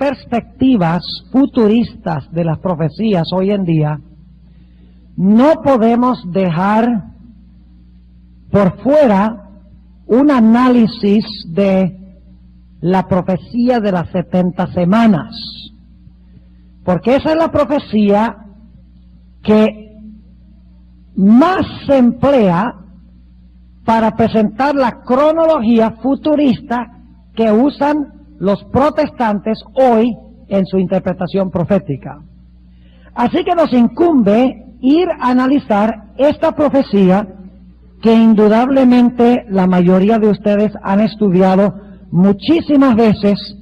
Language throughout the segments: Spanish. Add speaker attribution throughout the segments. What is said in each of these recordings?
Speaker 1: perspectivas futuristas de las profecías hoy en día, no podemos dejar por fuera un análisis de la profecía de las 70 semanas, porque esa es la profecía que más se emplea para presentar la cronología futurista que usan los protestantes hoy en su interpretación profética. Así que nos incumbe ir a analizar esta profecía que indudablemente la mayoría de ustedes han estudiado muchísimas veces,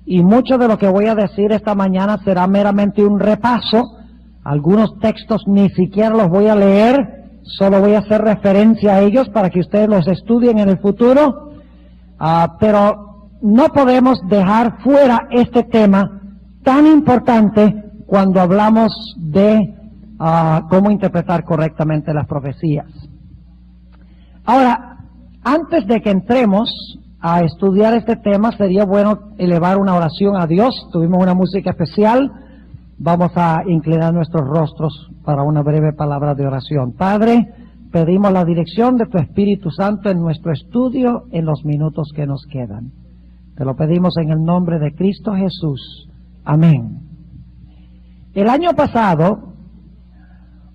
Speaker 1: y mucho de lo que voy a decir esta mañana será meramente un repaso. Algunos textos ni siquiera los voy a leer, solo voy a hacer referencia a ellos para que ustedes los estudien en el futuro, pero no podemos dejar fuera este tema tan importante cuando hablamos de cómo interpretar correctamente las profecías. Ahora, antes de que entremos a estudiar este tema, sería bueno elevar una oración a Dios. Tuvimos una música especial. Vamos a inclinar nuestros rostros para una breve palabra de oración. Padre, pedimos la dirección de tu Espíritu Santo en nuestro estudio en los minutos que nos quedan. Te lo pedimos en el nombre de Cristo Jesús. Amén. El año pasado,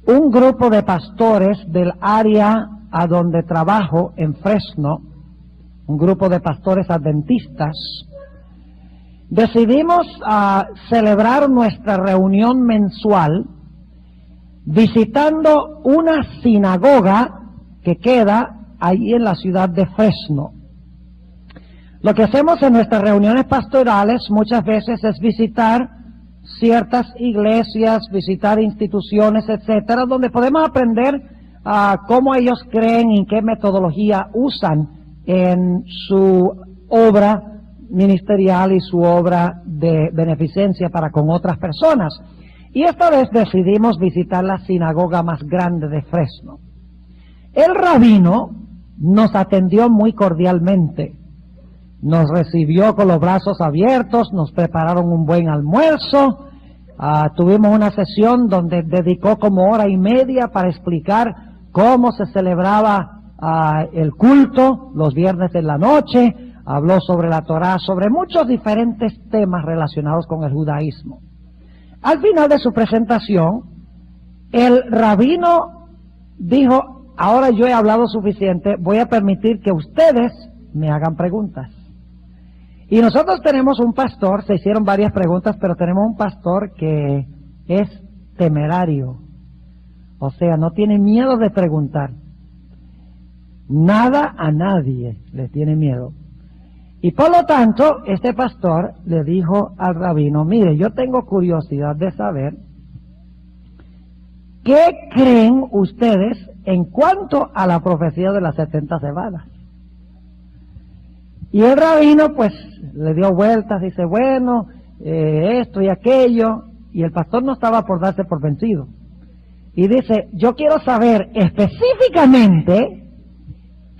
Speaker 1: un grupo de pastores del área a donde trabajo, en Fresno, un grupo de pastores adventistas, decidimos celebrar nuestra reunión mensual visitando una sinagoga que queda ahí en la ciudad de Fresno. Lo que hacemos en nuestras reuniones pastorales muchas veces es visitar ciertas iglesias, visitar instituciones, etcétera, donde podemos aprender cómo ellos creen y qué metodología usan en su obra ministerial y su obra de beneficencia para con otras personas. Y esta vez decidimos visitar la sinagoga más grande de Fresno. El rabino nos atendió muy cordialmente, nos recibió con los brazos abiertos, nos prepararon un buen almuerzo, tuvimos una sesión donde dedicó como hora y media para explicar cómo se celebraba el culto los viernes en la noche. Habló sobre la Torá, sobre muchos diferentes temas relacionados con el judaísmo. Al final de su presentación, el rabino dijo: ahora yo he hablado suficiente, voy a permitir que ustedes me hagan preguntas. Y nosotros tenemos un pastor, se hicieron varias preguntas, pero tenemos un pastor que es temerario. O sea, no tiene miedo de preguntar. Nada a nadie le tiene miedo. Y por lo tanto, este pastor le dijo al rabino: mire, yo tengo curiosidad de saber qué creen ustedes en cuanto a la profecía de las 70 semanas. Y el rabino pues le dio vueltas, dice, bueno, esto y aquello, y el pastor no estaba por darse por vencido. Y dice: yo quiero saber específicamente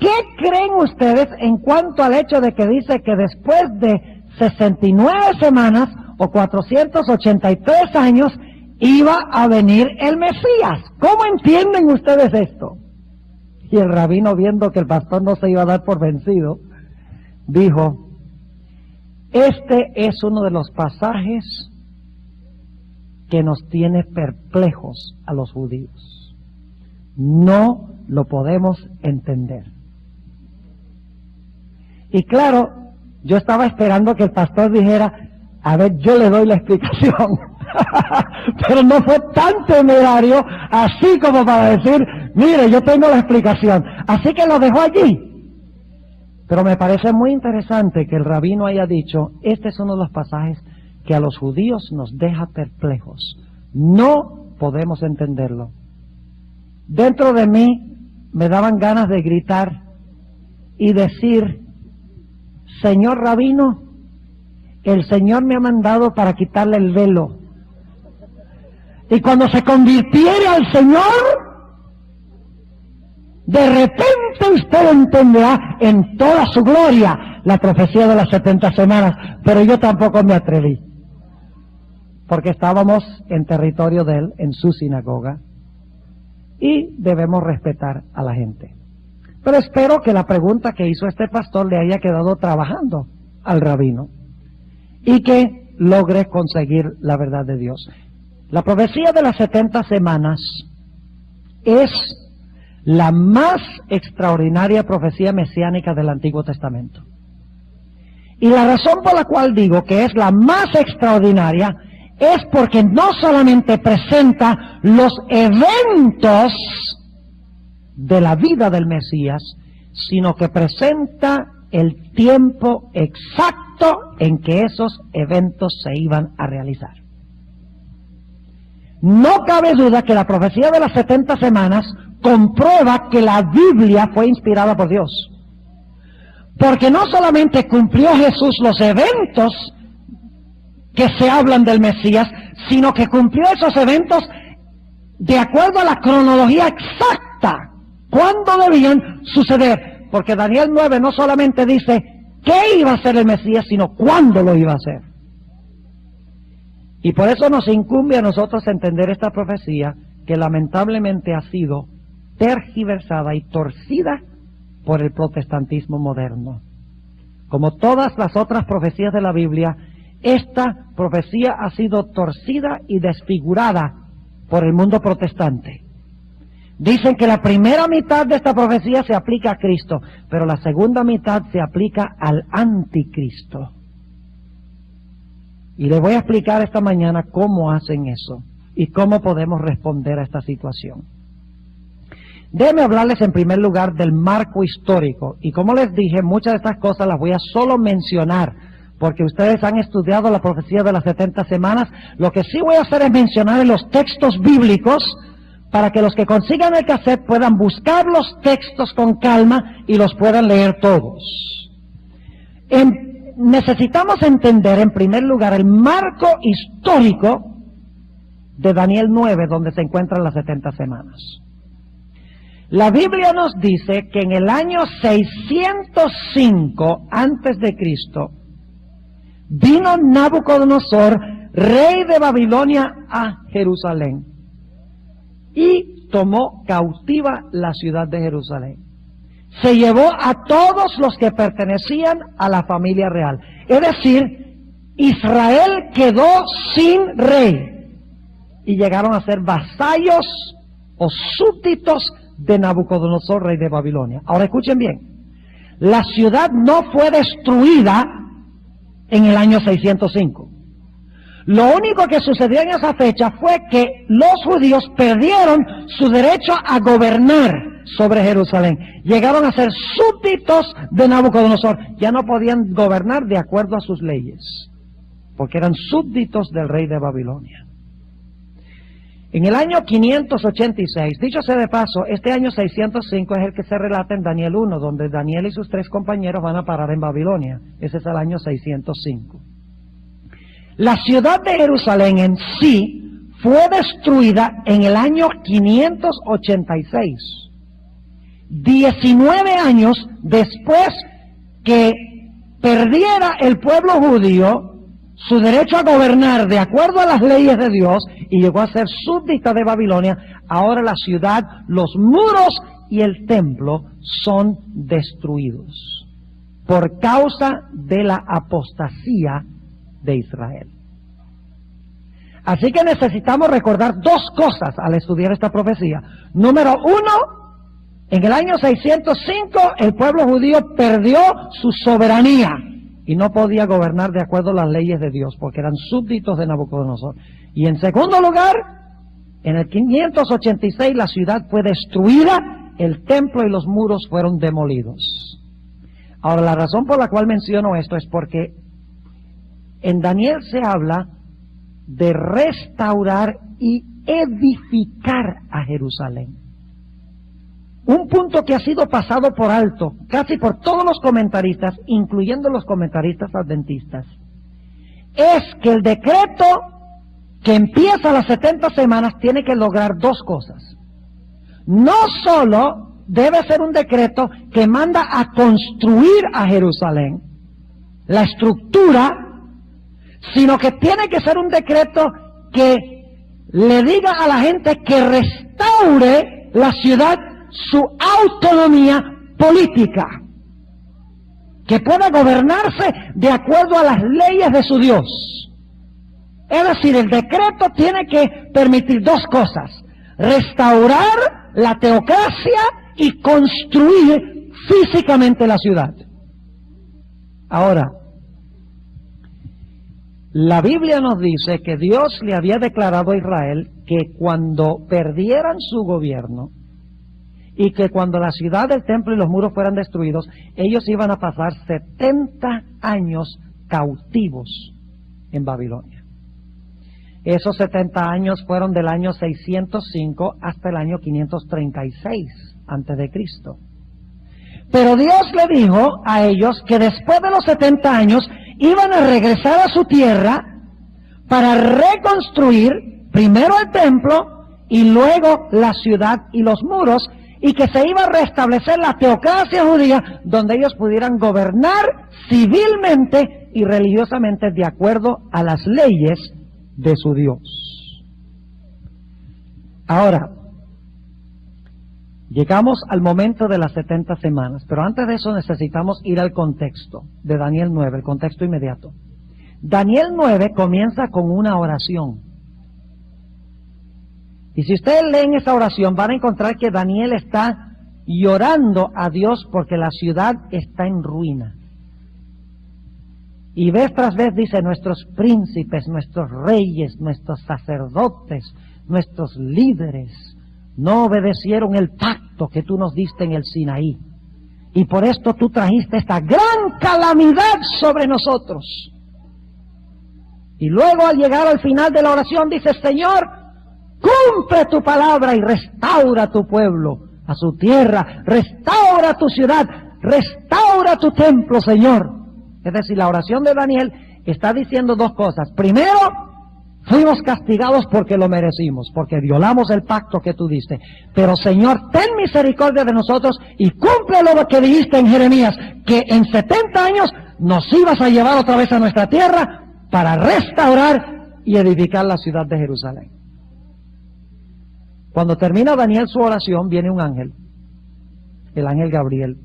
Speaker 1: ¿qué creen ustedes en cuanto al hecho de que dice que después de 69 semanas o 483 años iba a venir el Mesías? ¿Cómo entienden ustedes esto? Y el rabino, viendo que el pastor no se iba a dar por vencido, dijo: este es uno de los pasajes que nos tiene perplejos a los judíos. No lo podemos entender. Y claro, yo estaba esperando que el pastor dijera: a ver, yo le doy la explicación. Pero no fue tan temerario así como para decir: mire, yo tengo la explicación. Así que lo dejó allí. Pero me parece muy interesante que el rabino haya dicho: este es uno de los pasajes que a los judíos nos deja perplejos. No podemos entenderlo. Dentro de mí me daban ganas de gritar y decir: Señor rabino, el Señor me ha mandado para quitarle el velo. Y cuando se convirtiere al Señor, de repente usted entenderá en toda su gloria la profecía de las 70 semanas. Pero yo tampoco me atreví. porque estábamos en territorio de él, en su sinagoga, y debemos respetar a la gente. Pero espero que la pregunta que hizo este pastor le haya quedado trabajando al rabino y que logre conseguir la verdad de Dios. La profecía de las 70 semanas es la más extraordinaria profecía mesiánica del Antiguo Testamento. Y la razón por la cual digo que es la más extraordinaria es porque no solamente presenta los eventos de la vida del Mesías, sino que presenta el tiempo exacto en que esos eventos se iban a realizar. No cabe duda que la profecía de las 70 semanas comprueba que la Biblia fue inspirada por Dios. Porque no solamente cumplió Jesús los eventos que se hablan del Mesías, sino que cumplió esos eventos de acuerdo a la cronología exacta, cuándo debían suceder. Porque Daniel 9 no solamente dice qué iba a ser el Mesías, sino cuándo lo iba a hacer. Y por eso nos incumbe a nosotros entender esta profecía, que lamentablemente ha sido tergiversada y torcida por el protestantismo moderno. Como todas las otras profecías de la Biblia, esta profecía ha sido torcida y desfigurada por el mundo protestante. Dicen que la primera mitad de esta profecía se aplica a Cristo, pero la segunda mitad se aplica al anticristo. Y les voy a explicar esta mañana cómo hacen eso y cómo podemos responder a esta situación. Déjenme hablarles en primer lugar del marco histórico. Y como les dije, muchas de estas cosas las voy a solo mencionar, porque ustedes han estudiado la profecía de las 70 semanas. Lo que sí voy a hacer es mencionar en los textos bíblicos, para que los que consigan el cassette puedan buscar los textos con calma y los puedan leer todos. Necesitamos entender en primer lugar el marco histórico de Daniel 9, donde se encuentran las 70 semanas. La Biblia nos dice que en el año 605 antes de Cristo vino Nabucodonosor, rey de Babilonia, a Jerusalén y tomó cautiva la ciudad de Jerusalén. Se llevó a todos los que pertenecían a la familia real. Es decir, Israel quedó sin rey y llegaron a ser vasallos o súbditos de Nabucodonosor, rey de Babilonia. Ahora escuchen bien, la ciudad no fue destruida en el año 605. Lo único que sucedió en esa fecha fue que los judíos perdieron su derecho a gobernar sobre Jerusalén. Llegaron a ser súbditos de Nabucodonosor. Ya no podían gobernar de acuerdo a sus leyes, porque eran súbditos del rey de Babilonia. En el año 586, dicho sea de paso, este año 605 es el que se relata en Daniel 1, donde Daniel y sus 3 compañeros van a parar en Babilonia. Ese es el año 605. La ciudad de Jerusalén en sí fue destruida en el año 586. 19 años después que perdiera el pueblo judío su derecho a gobernar de acuerdo a las leyes de Dios y llegó a ser súbdita de Babilonia, ahora la ciudad, los muros y el templo son destruidos por causa de la apostasía de Israel. Así que necesitamos recordar 2 cosas al estudiar esta profecía. Número 1, en el año 605 el pueblo judío perdió su soberanía y no podía gobernar de acuerdo a las leyes de Dios, porque eran súbditos de Nabucodonosor. Y en segundo lugar, en el 586 la ciudad fue destruida, el templo y los muros fueron demolidos. Ahora, la razón por la cual menciono esto es porque en Daniel se habla de restaurar y edificar a Jerusalén. Un punto que ha sido pasado por alto casi por todos los comentaristas, incluyendo los comentaristas adventistas, es que el decreto que empieza las 70 semanas tiene que lograr 2 cosas. No solo debe ser un decreto que manda a construir a Jerusalén, la estructura, sino que tiene que ser un decreto que le diga a la gente que restaure la ciudad su autonomía política, que pueda gobernarse de acuerdo a las leyes de su Dios. Es decir, el decreto tiene que permitir dos cosas: restaurar la teocracia y construir físicamente la ciudad. Ahora, la Biblia nos dice que Dios le había declarado a Israel que cuando perdieran su gobierno y que cuando la ciudad, el templo y los muros fueran destruidos, ellos iban a pasar 70 años cautivos en Babilonia. Esos 70 años fueron del año 605 hasta el año 536 antes de Cristo. Pero Dios le dijo a ellos que después de los 70 años iban a regresar a su tierra para reconstruir primero el templo y luego la ciudad y los muros, y que se iba a restablecer la teocracia judía, donde ellos pudieran gobernar civilmente y religiosamente de acuerdo a las leyes de su Dios. Ahora, llegamos al momento de las 70 semanas, pero antes de eso necesitamos ir al contexto de Daniel 9, el contexto inmediato. Daniel 9 comienza con una oración. Y si ustedes leen esa oración, van a encontrar que Daniel está llorando a Dios porque la ciudad está en ruina. Y vez tras vez dice: nuestros príncipes, nuestros reyes, nuestros sacerdotes, nuestros líderes no obedecieron el pacto que tú nos diste en el Sinaí. Y por esto tú trajiste esta gran calamidad sobre nosotros. Y luego, al llegar al final de la oración, dice: Señor, cumple tu palabra y restaura tu pueblo a su tierra, restaura tu ciudad, restaura tu templo, Señor. Es decir, la oración de Daniel está diciendo dos cosas. Primero, fuimos castigados porque lo merecimos, porque violamos el pacto que tú diste. Pero, Señor, ten misericordia de nosotros y cumple lo que dijiste en Jeremías, que en 70 años nos ibas a llevar otra vez a nuestra tierra para restaurar y edificar la ciudad de Jerusalén. Cuando termina Daniel su oración, viene un ángel, el ángel Gabriel,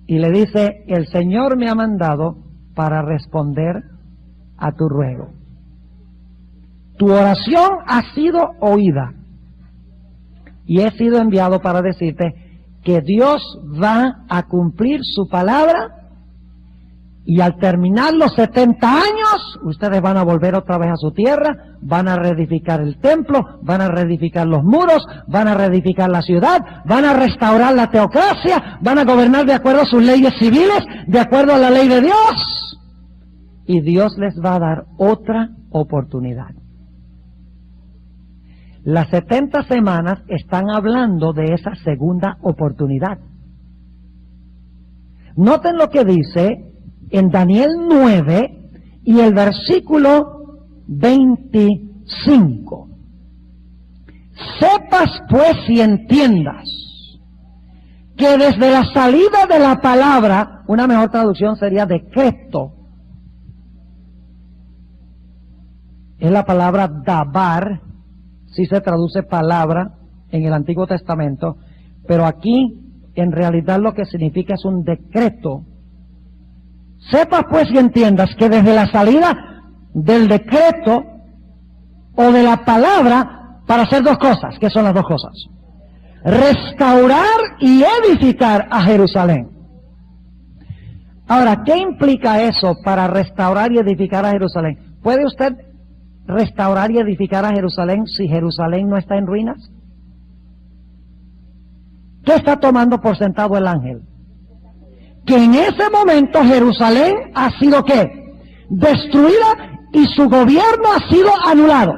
Speaker 1: y le dice: el Señor me ha mandado para responder a tu ruego. Tu oración ha sido oída y he sido enviado para decirte que Dios va a cumplir su palabra, y al terminar los 70 años, ustedes van a volver otra vez a su tierra, van a reedificar el templo, van a reedificar los muros, van a reedificar la ciudad, van a restaurar la teocracia, van a gobernar de acuerdo a sus leyes civiles, de acuerdo a la ley de Dios, y Dios les va a dar otra oportunidad. Las 70 semanas están hablando de esa segunda oportunidad. Noten lo que dice en Daniel 9 y el versículo 25. Sepas pues y entiendas que desde la salida de la palabra, una mejor traducción sería decreto, es la palabra dabar, si se traduce palabra en el Antiguo Testamento, pero aquí en realidad lo que significa es un decreto. Sepas pues y entiendas que desde la salida del decreto o de la palabra, para hacer dos cosas. ¿Qué son las dos cosas? Restaurar y edificar a Jerusalén. Ahora, ¿qué implica eso para restaurar y edificar a Jerusalén? ¿Puede usted restaurar y edificar a Jerusalén si Jerusalén no está en ruinas? ¿Qué está tomando por sentado el ángel? Que en ese momento Jerusalén ha sido ¿qué? Destruida y su gobierno ha sido anulado.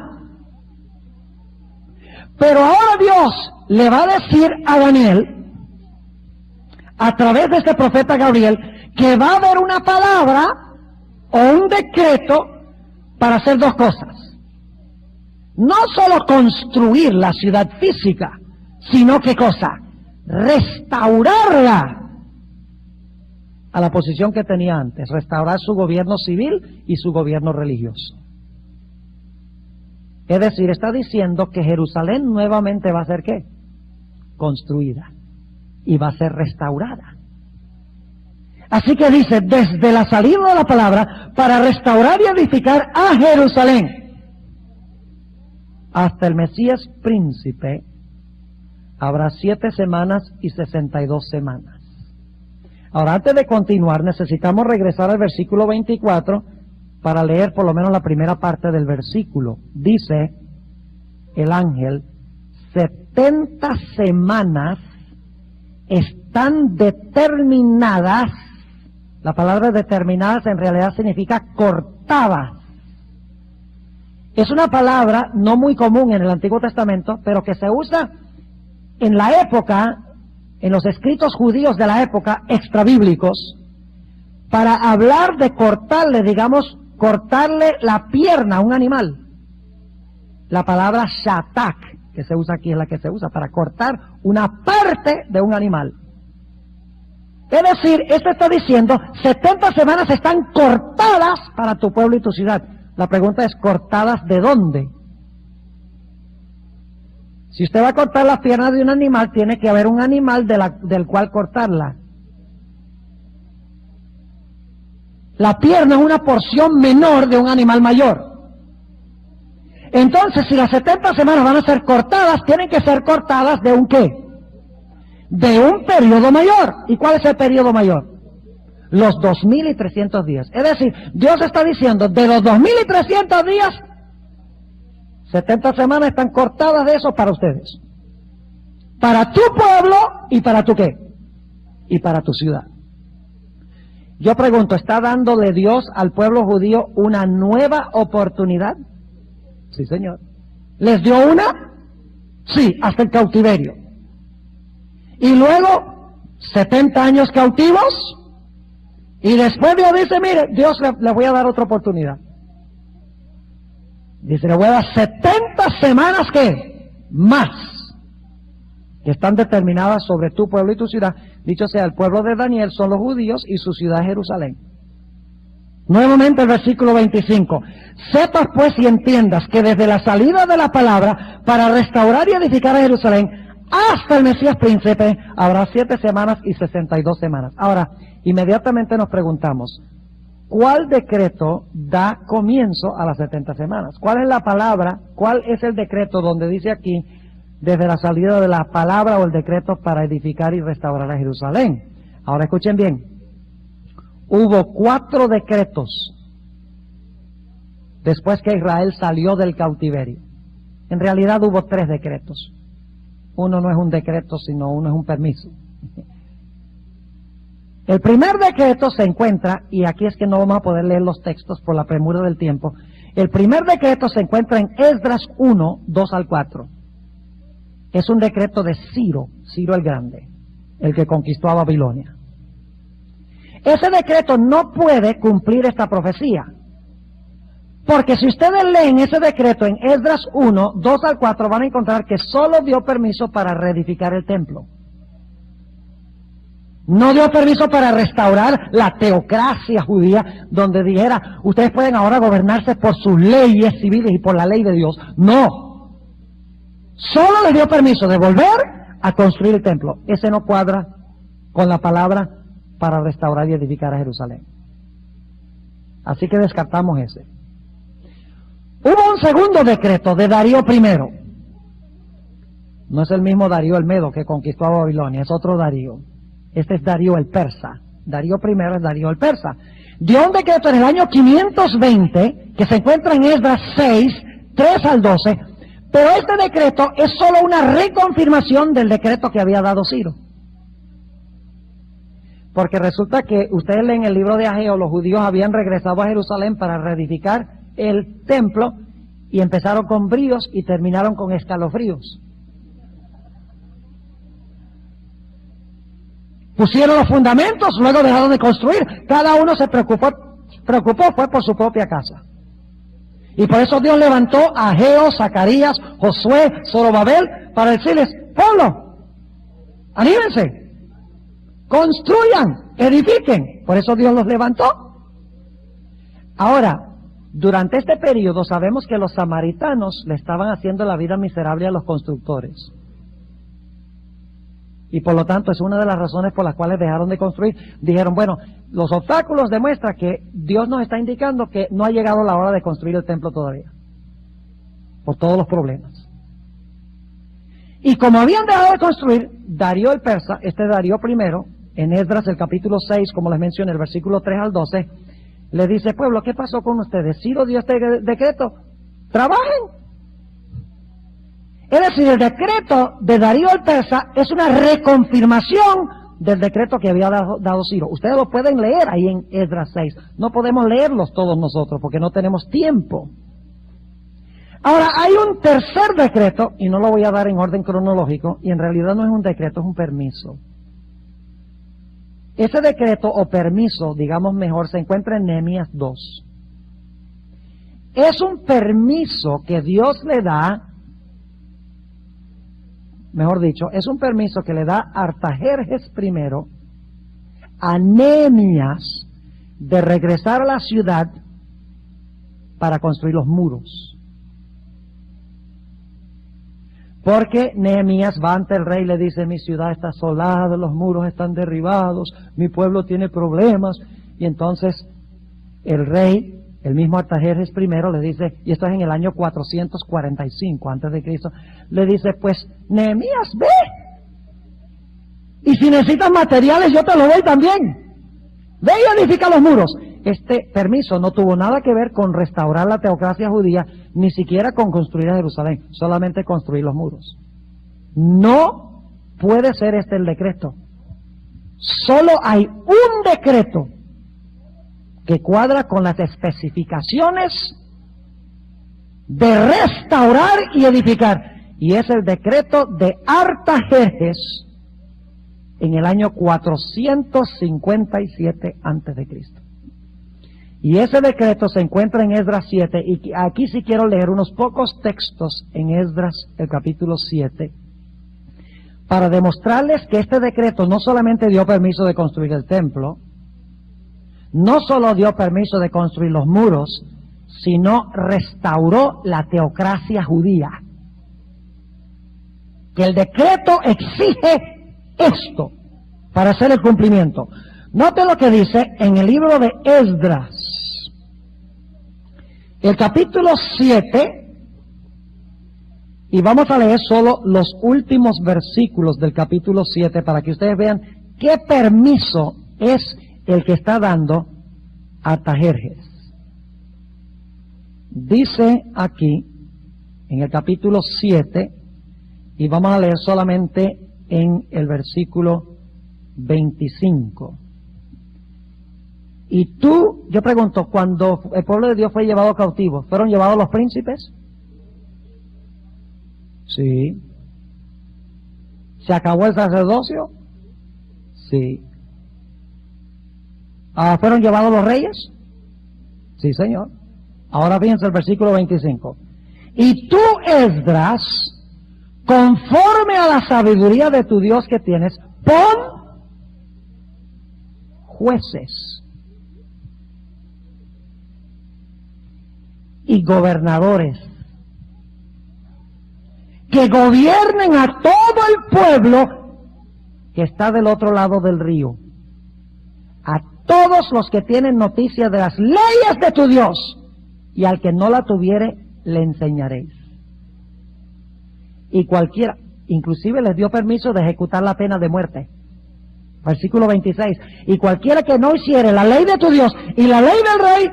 Speaker 1: Pero ahora Dios le va a decir a Daniel, a través de este profeta Gabriel, que va a haber una palabra o un decreto para hacer dos cosas. No solo construir la ciudad física, sino ¿qué cosa? Restaurarla. a la posición que tenía antes, restaurar su gobierno civil y su gobierno religioso. Es decir, está diciendo que Jerusalén nuevamente va a ser ¿qué? Construida y va a ser restaurada. Así que dice, desde la salida de la palabra, para restaurar y edificar a Jerusalén, hasta el Mesías príncipe, habrá 7 semanas y 62 semanas. Ahora, antes de continuar, necesitamos regresar al versículo 24 para leer por lo menos la primera parte del versículo. Dice el ángel, 70 semanas están determinadas. La palabra determinadas en realidad significa cortadas. Es una palabra no muy común en el Antiguo Testamento, pero que se usa en la época, en los escritos judíos de la época, extrabíblicos, para hablar de cortarle, digamos, cortarle la pierna a un animal. La palabra shatak, que se usa aquí, es la que se usa para cortar una parte de un animal. Es decir, esto está diciendo, 70 semanas están cortadas para tu pueblo y tu ciudad. La pregunta es, ¿cortadas de dónde? Si usted va a cortar las piernas de un animal, tiene que haber un animal del cual cortarla. La pierna es una porción menor de un animal mayor. Entonces, si las 70 semanas van a ser cortadas, tienen que ser cortadas de un ¿qué? De un periodo mayor. ¿Y cuál es el periodo mayor? Los 2300 días. Es decir, Dios está diciendo, de los 2300 días, 70 semanas están cortadas de eso para ustedes. Para tu pueblo y para tu ¿qué? Y para tu ciudad. Yo pregunto, ¿está dándole Dios al pueblo judío una nueva oportunidad? Sí, Señor. ¿Les dio una? Sí, hasta el cautiverio. Y luego, 70 años cautivos. Y después Dios dice, mire, Dios le voy a dar otra oportunidad. Dice, le voy a dar 70 semanas, ¿qué? Más. Que están determinadas sobre tu pueblo y tu ciudad. Dicho sea, el pueblo de Daniel son los judíos y su ciudad Jerusalén. Nuevamente el versículo 25. Sepas pues y entiendas que desde la salida de la palabra para restaurar y edificar a Jerusalén hasta el Mesías príncipe habrá 7 semanas y 62 semanas. Ahora, inmediatamente nos preguntamos, ¿cuál decreto da comienzo a las 70 semanas? ¿Cuál es la palabra? ¿Cuál es el decreto donde dice aquí desde la salida de la palabra o el decreto para edificar y restaurar a Jerusalén? Ahora escuchen bien. Hubo 4 decretos después que Israel salió del cautiverio. En realidad hubo 3 decretos. Uno no es un decreto, sino uno es un permiso. El primer decreto se encuentra, y aquí es que no vamos a poder leer los textos por la premura del tiempo, el primer decreto se encuentra en Esdras 1, 2 al 4. Es un decreto de Ciro el Grande, el que conquistó a Babilonia. Ese decreto no puede cumplir esta profecía, porque si ustedes leen ese decreto en Esdras 1, 2 al 4, van a encontrar que solo dio permiso para reedificar el templo. No dio permiso para restaurar la teocracia judía, donde dijera, ustedes pueden ahora gobernarse por sus leyes civiles y por la ley de Dios. No. Solo les dio permiso de volver a construir el templo. Ese no cuadra con la palabra para restaurar y edificar a Jerusalén. Así que descartamos ese. Hubo un segundo decreto de Darío I. No es el mismo Darío el Medo que conquistó a Babilonia, es otro Darío. Este es Darío el Persa. Darío I es Darío el Persa. Dio un decreto en el año 520, que se encuentra en Esdras 6, 3 al 12, pero este decreto es solo una reconfirmación del decreto que había dado Ciro. Porque resulta que ustedes leen el libro de Ageo, los judíos habían regresado a Jerusalén para reedificar el templo y empezaron con bríos y terminaron con escalofríos. Pusieron los fundamentos, luego dejaron de construir. Cada uno se preocupó fue por su propia casa. Y por eso Dios levantó a Ageo, Zacarías, Josué, Zorobabel, para decirles, pueblo, anímense. construyan, edifiquen. Por eso Dios los levantó. Ahora, durante este periodo sabemos que los samaritanos le estaban haciendo la vida miserable a los constructores. Y por lo tanto es una de las razones por las cuales dejaron de construir. Dijeron, bueno, los obstáculos demuestran que Dios nos está indicando que no ha llegado la hora de construir el templo todavía, por todos los problemas. Y como habían dejado de construir, Darío el persa, Darío primero, en Esdras el capítulo 6, como les mencioné, el versículo 3 al 12, le dice, pueblo, ¿qué pasó con ustedes? ¿Sí lo dio este decreto? ¡Trabajen! Es decir, el decreto de Darío el persa es una reconfirmación del decreto que había dado Ciro. Ustedes lo pueden leer ahí en Esdras 6. No podemos leerlos todos nosotros porque no tenemos tiempo. Ahora, hay un tercer decreto, y no lo voy a dar en orden cronológico, y en realidad no es un decreto, es un permiso. Ese decreto o permiso, digamos mejor, se encuentra en Nehemías 2. Es un permiso que Dios le da, mejor dicho, es un permiso que le da Artajerjes primero a Nehemías de regresar a la ciudad para construir los muros. Porque Nehemías va ante el rey y le dice, mi ciudad está asolada, los muros están derribados, mi pueblo tiene problemas. Y entonces el rey, el mismo Artajerjes primero, le dice, y esto es en el año 445 antes de Cristo, le dice, pues Nehemías, ve, y si necesitas materiales yo te lo doy también, ve y edifica los muros. Este permiso no tuvo nada que ver con restaurar la teocracia judía, ni siquiera con construir a Jerusalén, solamente construir los muros. No puede ser este el decreto. Solo hay un decreto que cuadra con las especificaciones de restaurar y edificar, y es el decreto de Artajerjes en el año 457 antes de Cristo. Y ese decreto se encuentra en Esdras 7, y aquí sí quiero leer unos pocos textos en Esdras, el capítulo 7, para demostrarles que este decreto no solamente dio permiso de construir el templo, no solo dio permiso de construir los muros, sino restauró la teocracia judía. Que el decreto exige esto para hacer el cumplimiento. Note lo que dice en el libro de Esdras, el capítulo 7, y vamos a leer solo los últimos versículos del capítulo 7 para que ustedes vean qué permiso es el que está dando Artajerjes. Dice aquí, en el capítulo 7, y vamos a leer solamente en el versículo 25. Y tú, yo pregunto, cuando el pueblo de Dios fue llevado cautivo, ¿fueron llevados los príncipes? Sí. ¿Se acabó el sacerdocio? Sí. ¿Fueron llevados los reyes? Sí, Señor. Ahora fíjense el versículo 25. Y tú, Esdras, conforme a la sabiduría de tu Dios que tienes, pon jueces y gobernadores que gobiernen a todo el pueblo que está del otro lado del río, a todos los que tienen noticia de las leyes de tu Dios, y al que no la tuviere le enseñaréis. Y cualquiera, inclusive les dio permiso de ejecutar la pena de muerte. Versículo 26. Y cualquiera que no hiciere la ley de tu Dios y la ley del rey,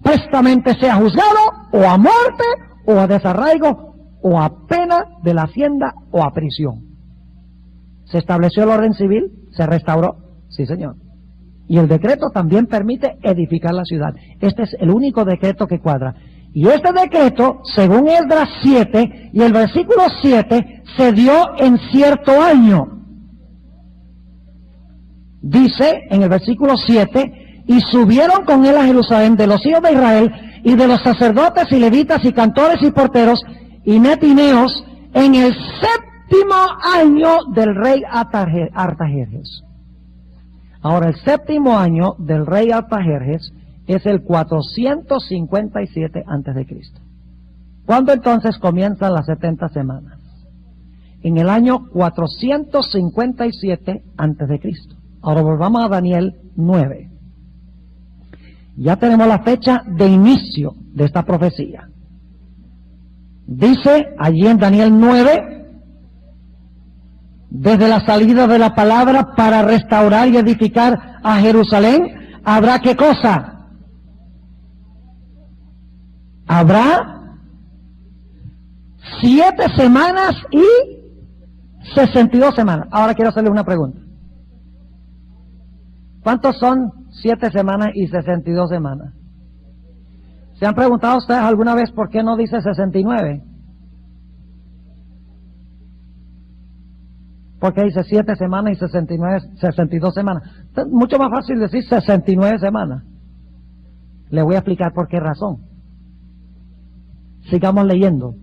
Speaker 1: prestamente sea juzgado o a muerte o a desarraigo o a pena de la hacienda o a prisión. ¿Se estableció el orden civil? ¿Se restauró? Sí, Señor. Y el decreto también permite edificar la ciudad. Este es el único decreto que cuadra. Y este decreto, según Esdras 7 y el versículo 7, se dio en cierto año. Dice en el versículo 7, y subieron con él a Jerusalén de los hijos de Israel y de los sacerdotes y levitas y cantores y porteros y netineos en el 7º año del rey Artajerjes. Ahora, el séptimo año del rey Artajerjes es el 457 antes de Cristo. ¿Cuándo entonces comienzan las 70 semanas? En el año 457 antes de Cristo. Ahora volvamos a Daniel 9. Ya tenemos la fecha de inicio de esta profecía. Dice allí en Daniel 9, desde la salida de la palabra para restaurar y edificar a Jerusalén, ¿habrá qué cosa? Habrá 7 semanas y 62 semanas. Ahora quiero hacerle una pregunta. ¿Cuántos son 7 semanas y 62 semanas? ¿Se han preguntado ustedes alguna vez por qué no dice 69? Porque dice 7 semanas y 62 semanas. Es mucho más fácil decir 69 semanas. Le voy a explicar por qué razón. Sigamos leyendo.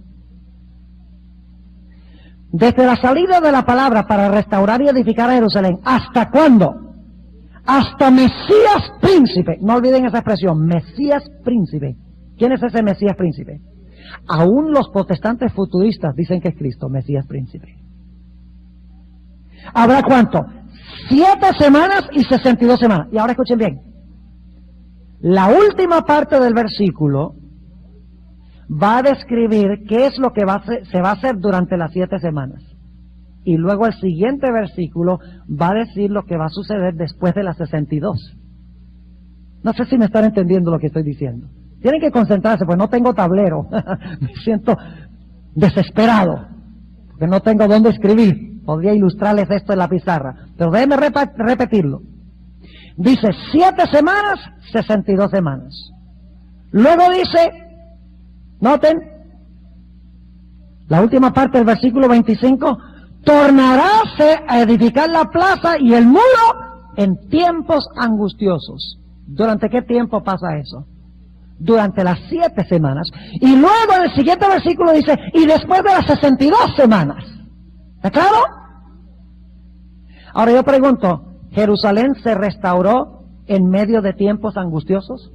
Speaker 1: Desde la salida de la palabra para restaurar y edificar a Jerusalén, ¿hasta cuándo? Hasta Mesías príncipe. No olviden esa expresión, Mesías príncipe. ¿Quién es ese Mesías príncipe? Aún los protestantes futuristas dicen que es Cristo, Mesías príncipe. ¿Habrá cuánto? 7 semanas y 62 semanas. Y ahora escuchen bien. La última parte del versículo va a describir qué es lo que se va a hacer durante las 7 semanas. Y luego el siguiente versículo va a decir lo que va a suceder después de las 62. No sé si me están entendiendo lo que estoy diciendo. Tienen que concentrarse, pues no tengo tablero. Me siento desesperado, porque no tengo dónde escribir. Podría ilustrarles esto en la pizarra, pero déjenme repetirlo. Dice 7 semanas, 62 semanas. Luego dice, noten, la última parte del versículo 25, tornaráse a edificar la plaza y el muro en tiempos angustiosos. ¿Durante qué tiempo pasa eso? Durante las 7 semanas. Y luego en el siguiente versículo dice, y después de las 62 semanas. ¿Está claro? Ahora yo pregunto, ¿Jerusalén se restauró en medio de tiempos angustiosos?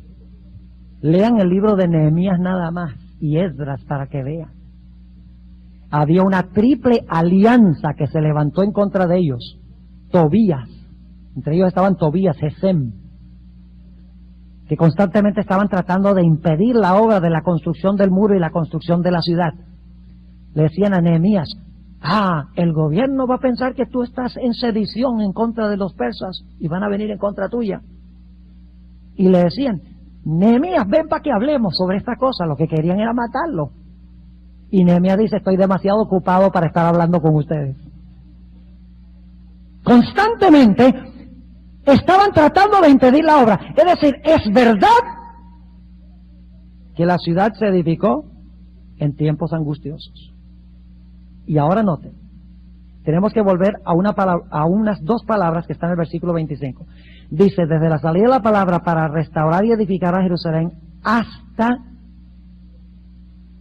Speaker 1: Lean el libro de Nehemías nada más y Esdras para que vean. Había una triple alianza que se levantó en contra de ellos. Tobías, entre ellos estaban Tobías, Gesem, que constantemente estaban tratando de impedir la obra de la construcción del muro y la construcción de la ciudad. Le decían a Nehemías, el gobierno va a pensar que tú estás en sedición en contra de los persas y van a venir en contra tuya. Y le decían, Nehemías, ven para que hablemos sobre esta cosa. Lo que querían era matarlo. Y Nehemías dice, estoy demasiado ocupado para estar hablando con ustedes. Constantemente estaban tratando de impedir la obra. Es decir, es verdad que la ciudad se edificó en tiempos angustiosos. Y ahora noten, tenemos que volver a unas 2 palabras que están en el versículo 25. Dice, desde la salida de la palabra para restaurar y edificar a Jerusalén hasta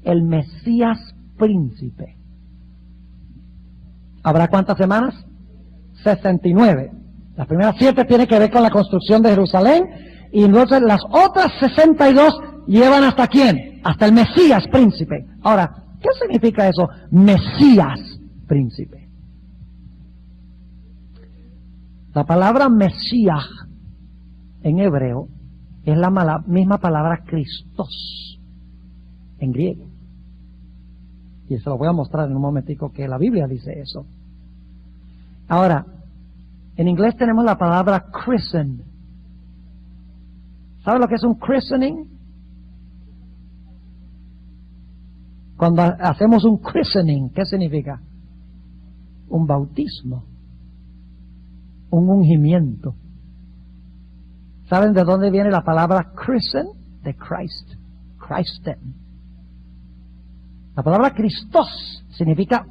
Speaker 1: el Mesías príncipe. ¿Habrá cuántas semanas? 69. Las primeras 7 tienen que ver con la construcción de Jerusalén y entonces las otras 62 llevan ¿hasta quién? Hasta el Mesías príncipe. Ahora, ¿qué significa eso? Mesías príncipe. La palabra Mesías en hebreo es la misma palabra Christos en griego. Y se lo voy a mostrar en un momentico que la Biblia dice eso. Ahora, en inglés tenemos la palabra christen. ¿Sabe lo que es un christening? Cuando hacemos un christening, ¿qué significa? Un bautismo, un ungimiento. ¿Saben de dónde viene la palabra christen? De Christ, Christen. La palabra Christos significa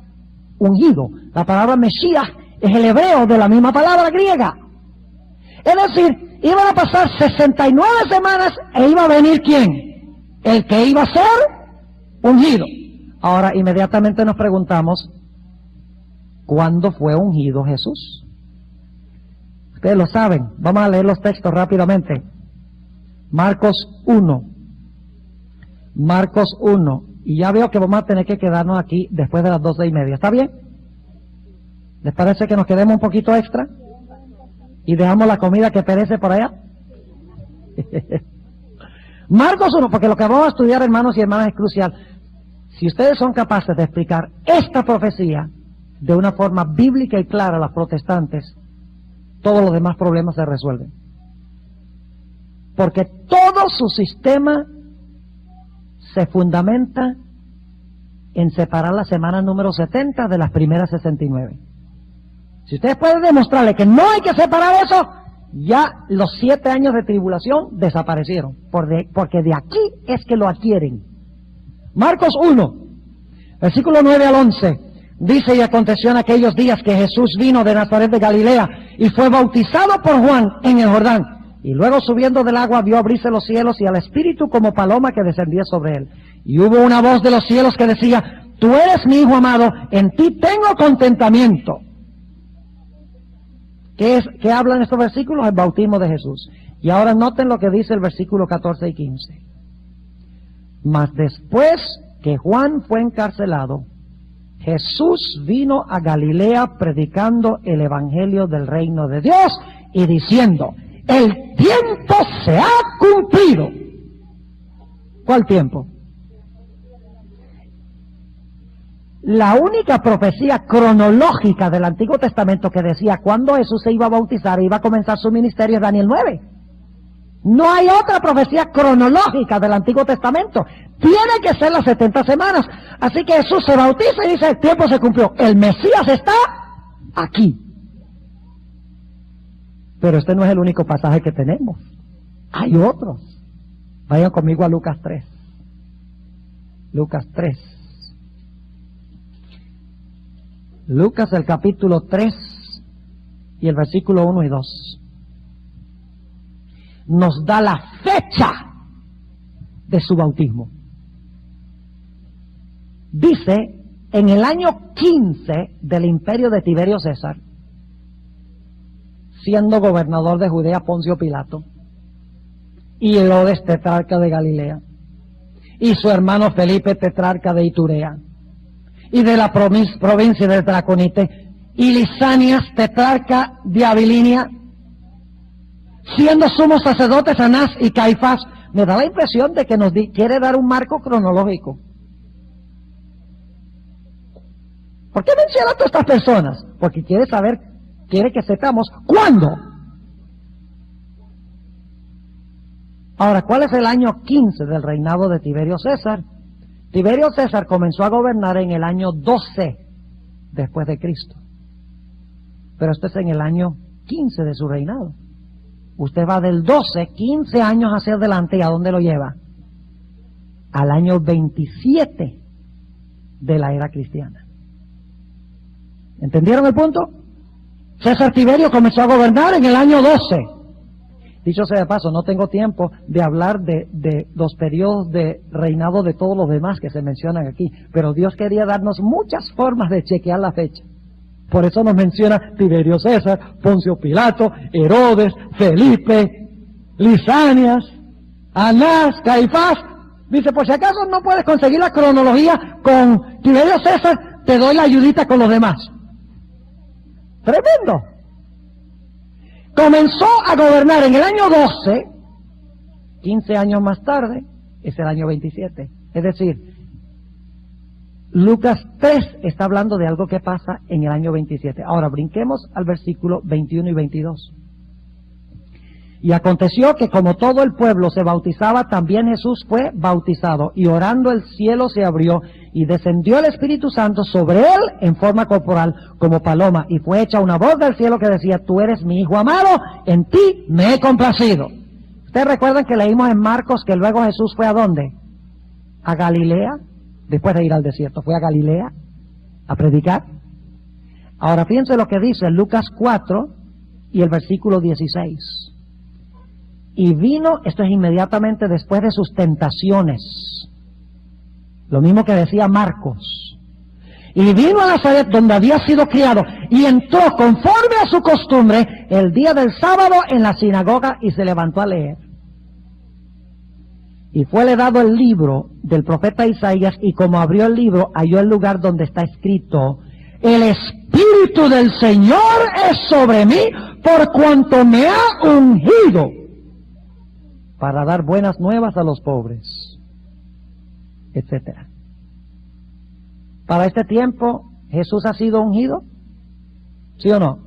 Speaker 1: ungido. La palabra Mesías es el hebreo de la misma palabra griega. Es decir, iban a pasar 69 semanas e iba a venir ¿quién? El que iba a ser ungido. Ahora, inmediatamente nos preguntamos, ¿cuándo fue ungido Jesús? Ustedes lo saben. Vamos a leer los textos rápidamente. Marcos 1. Marcos 1. Y ya veo que vamos a tener que quedarnos aquí después de las 12:30. ¿Está bien? ¿Les parece que nos quedemos un poquito extra? ¿Y dejamos la comida que perece por allá? Marcos 1, porque lo que vamos a estudiar, hermanos y hermanas, es crucial. Si ustedes son capaces de explicar esta profecía de una forma bíblica y clara a los protestantes, todos los demás problemas se resuelven. Porque todo su sistema se fundamenta en separar la semana número 70 de las primeras 69. Si ustedes pueden demostrarle que no hay que separar eso, ya los 7 años de tribulación desaparecieron, porque de aquí es que lo adquieren. Marcos 1, versículo 9 al 11, dice: y aconteció en aquellos días que Jesús vino de Nazaret de Galilea y fue bautizado por Juan en el Jordán, y luego subiendo del agua vio abrirse los cielos y al Espíritu como paloma que descendía sobre él. Y hubo una voz de los cielos que decía: tú eres mi Hijo amado, en ti tengo contentamiento. ¿Qué hablan estos versículos? El bautismo de Jesús. Y ahora noten lo que dice el versículo 14 y 15. Mas después que Juan fue encarcelado, Jesús vino a Galilea predicando el evangelio del reino de Dios y diciendo: el tiempo se ha cumplido. ¿Cuál tiempo? La única profecía cronológica del Antiguo Testamento que decía cuándo Jesús se iba a bautizar e iba a comenzar su ministerio es Daniel 9. No hay otra profecía cronológica del Antiguo Testamento. Tiene que ser las 70 semanas. Así que Jesús se bautiza y dice: el tiempo se cumplió. El Mesías está aquí. Pero este no es el único pasaje que tenemos. Hay otros. Vayan conmigo a Lucas 3. Lucas 3. Lucas, el capítulo 3 y el versículo 1 y 2. Nos da la fecha de su bautismo. Dice: en el año 15 del imperio de Tiberio César, siendo gobernador de Judea Poncio Pilato, y Herodes tetrarca de Galilea, y su hermano Felipe tetrarca de Iturea, y de la provincia de Traconite, y Lisanias tetrarca de Abilinia, siendo sumos sacerdotes Anás y Caifás. Me da la impresión de que nos quiere dar un marco cronológico. ¿Por qué menciona a todas estas personas? Porque quiere que sepamos cuándo. Ahora, ¿cuál es el año 15 del reinado de Tiberio César? Tiberio César comenzó a gobernar en el año 12 después de Cristo. Pero esto es en el año 15 de su reinado. Usted va del 12, 15 años hacia adelante, ¿y a dónde lo lleva? Al año 27 de la era cristiana. ¿Entendieron el punto? César Tiberio comenzó a gobernar en el año 12. Dicho sea de paso, no tengo tiempo de hablar de los periodos de reinado de todos los demás que se mencionan aquí, pero Dios quería darnos muchas formas de chequear la fecha. Por eso nos menciona Tiberio César, Poncio Pilato, Herodes, Felipe, Lisanias, Anás, Caifás. Dice: por si acaso no puedes conseguir la cronología con Tiberio César, te doy la ayudita con los demás. Tremendo. Comenzó a gobernar en el año 12, 15 años más tarde, es el año 27. Es decir, Lucas 3 está hablando de algo que pasa en el año 27. Ahora brinquemos al versículo 21 y 22. Y aconteció que como todo el pueblo se bautizaba, también Jesús fue bautizado. Y orando el cielo se abrió y descendió el Espíritu Santo sobre él en forma corporal como paloma. Y fue hecha una voz del cielo que decía: tú eres mi Hijo amado, en ti me he complacido. ¿Ustedes recuerdan que leímos en Marcos que luego Jesús fue a dónde? A Galilea, después de ir al desierto. Fue a Galilea a predicar. Ahora fíjense lo que dice Lucas 4 y el versículo 16. Y vino, esto es inmediatamente después de sus tentaciones, lo mismo que decía Marcos. Y vino a Nazaret, donde había sido criado, y entró conforme a su costumbre el día del sábado en la sinagoga y se levantó a leer. Y fuele dado el libro del profeta Isaías, y como abrió el libro, halló el lugar donde está escrito: el Espíritu del Señor es sobre mí, por cuanto me ha ungido para dar buenas nuevas a los pobres, etcétera. Para este tiempo, ¿Jesús ha sido ungido? ¿Sí o no?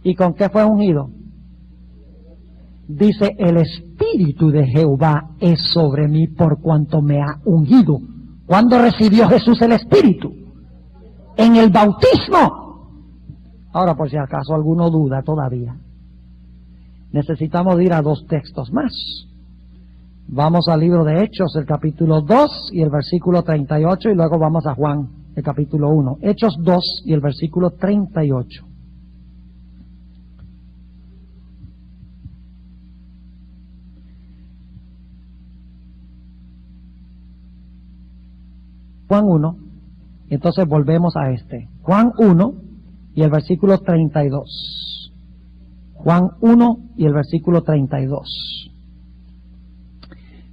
Speaker 1: ¿Y con qué fue ungido? Dice, el Espíritu de Jehová es sobre mí por cuanto me ha ungido. ¿Cuándo recibió Jesús el Espíritu? En el bautismo. Ahora, por si acaso alguno duda todavía, necesitamos ir a dos textos más. Vamos al libro de Hechos, el capítulo 2 y el versículo 38, y luego vamos a Juan, el capítulo 1. Hechos 2 y el versículo 38. Juan 1, entonces volvemos a este. Juan 1 y el versículo 32. Juan 1 y el versículo 32.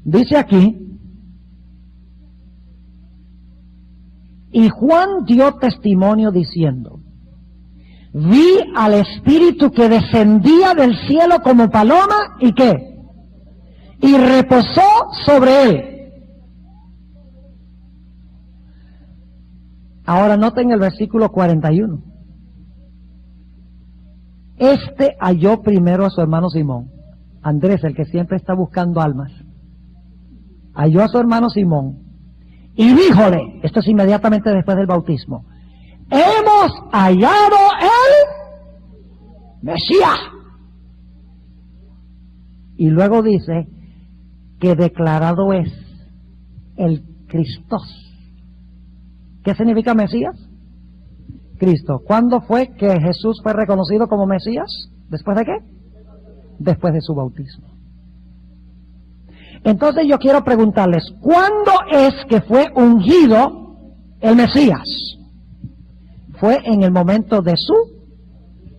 Speaker 1: Dice aquí: y Juan dio testimonio diciendo: vi al Espíritu que descendía del cielo como paloma, ¿y qué? Y reposó sobre él. Ahora noten el versículo 41. Este halló primero a su hermano Simón, Andrés, el que siempre está buscando almas. Halló a su hermano Simón y díjole, esto es inmediatamente después del bautismo: hemos hallado el Mesías. Y luego dice que declarado es el Cristos. ¿Qué significa Mesías? Cristo. ¿Cuándo fue que Jesús fue reconocido como Mesías? ¿Después de qué? Después de su bautismo. Entonces yo quiero preguntarles, ¿cuándo es que fue ungido el Mesías? Fue en el momento de su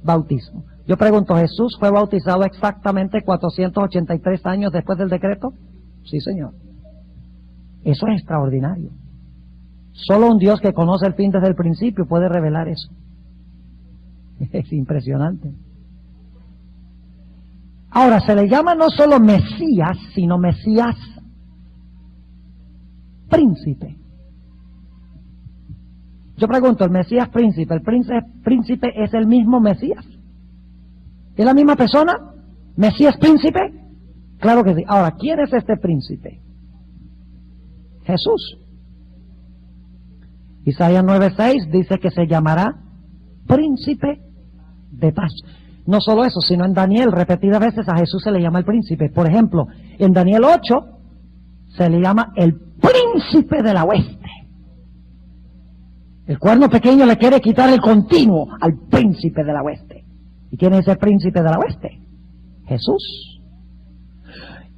Speaker 1: bautismo. Yo pregunto, ¿Jesús fue bautizado exactamente 483 años después del decreto? Sí, Señor. Eso es extraordinario. Solo un Dios que conoce el fin desde el principio puede revelar eso. Es impresionante. Ahora, se le llama no solo Mesías, sino Mesías príncipe. Yo pregunto, ¿el Mesías príncipe, el príncipe es el mismo Mesías? ¿Es la misma persona? ¿Mesías príncipe? Claro que sí. Ahora, ¿quién es este príncipe? Jesús. Isaías 9:6 dice que se llamará príncipe de paz. No solo eso, sino en Daniel repetidas veces a Jesús se le llama el príncipe. Por ejemplo, en Daniel 8 se le llama el príncipe de la oeste. El cuerno pequeño le quiere quitar el continuo al príncipe de la oeste. ¿Y quién es el príncipe de la oeste? Jesús.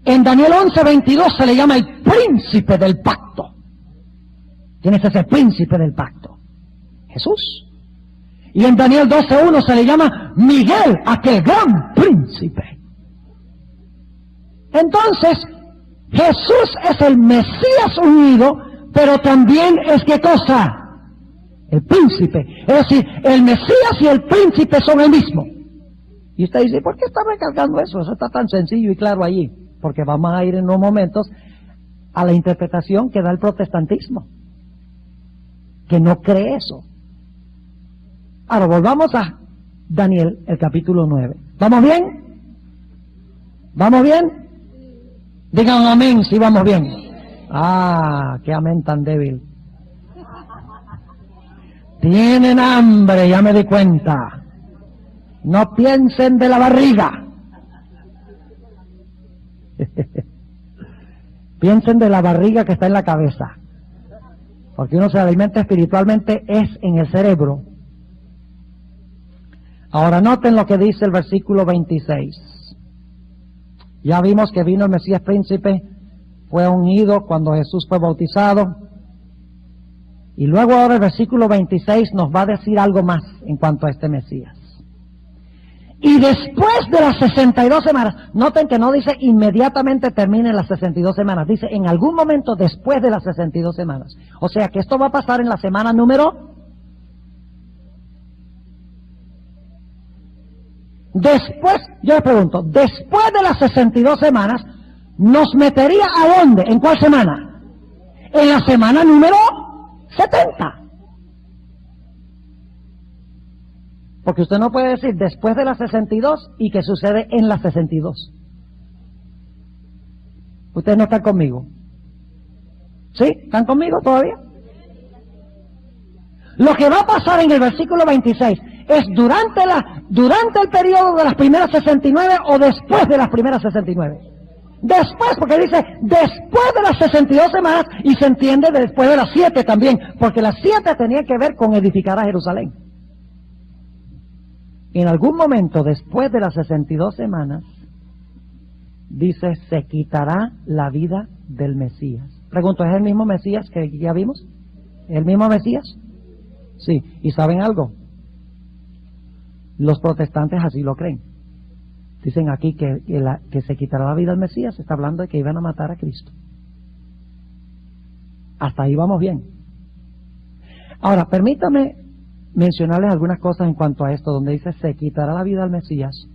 Speaker 1: En Daniel 11:22 se le llama el príncipe del pacto. ¿Quién es ese príncipe del pacto? Jesús. Y en Daniel 12:1 se le llama Miguel, aquel gran príncipe. Entonces, Jesús es el Mesías unido, pero también es ¿qué cosa? El príncipe. Es decir, el Mesías y el príncipe son el mismo. Y usted dice, ¿por qué está recalcando eso? Eso está tan sencillo y claro allí. Porque vamos a ir en unos momentos a la interpretación que da el protestantismo, que no cree eso. Ahora volvamos a Daniel, el capítulo 9. ¿Vamos bien? ¿Vamos bien? Digan amén si vamos bien. Ah, qué amén tan débil. Tienen hambre, ya me di cuenta. No piensen de la barriga. Piensen de la barriga que está en la cabeza. Porque uno se alimenta espiritualmente es en el cerebro. Ahora noten lo que dice el versículo 26. Ya vimos que vino el Mesías príncipe, fue ungido cuando Jesús fue bautizado. Y luego ahora el versículo 26 nos va a decir algo más en cuanto a este Mesías. Y después de las 62 semanas, noten que no dice inmediatamente terminen las 62 semanas, dice en algún momento después de las 62 semanas. O sea que esto va a pasar en la semana número... Después, yo le pregunto, después de las 62 semanas, ¿nos metería a dónde? ¿En cuál semana? En la semana número 70. Porque usted no puede decir después de las 62 y que sucede en las 62. Ustedes no están conmigo. ¿Sí? ¿Están conmigo todavía? Lo que va a pasar en el versículo 26 es durante el periodo de las primeras 69 o después de las primeras 69. Después, porque dice después de las 62 semanas y se entiende después de las 7 también, porque las 7 tenían que ver con edificar a Jerusalén. En algún momento después de las 62 semanas, dice, se quitará la vida del Mesías. Pregunto, ¿es el mismo Mesías que ya vimos? ¿Es el mismo Mesías? Sí. ¿Y saben algo? Los protestantes así lo creen. Dicen aquí que se quitará la vida del Mesías, está hablando de que iban a matar a Cristo. Hasta ahí vamos bien. Ahora, permítame mencionarles algunas cosas en cuanto a esto, donde dice se quitará la vida al Mesías.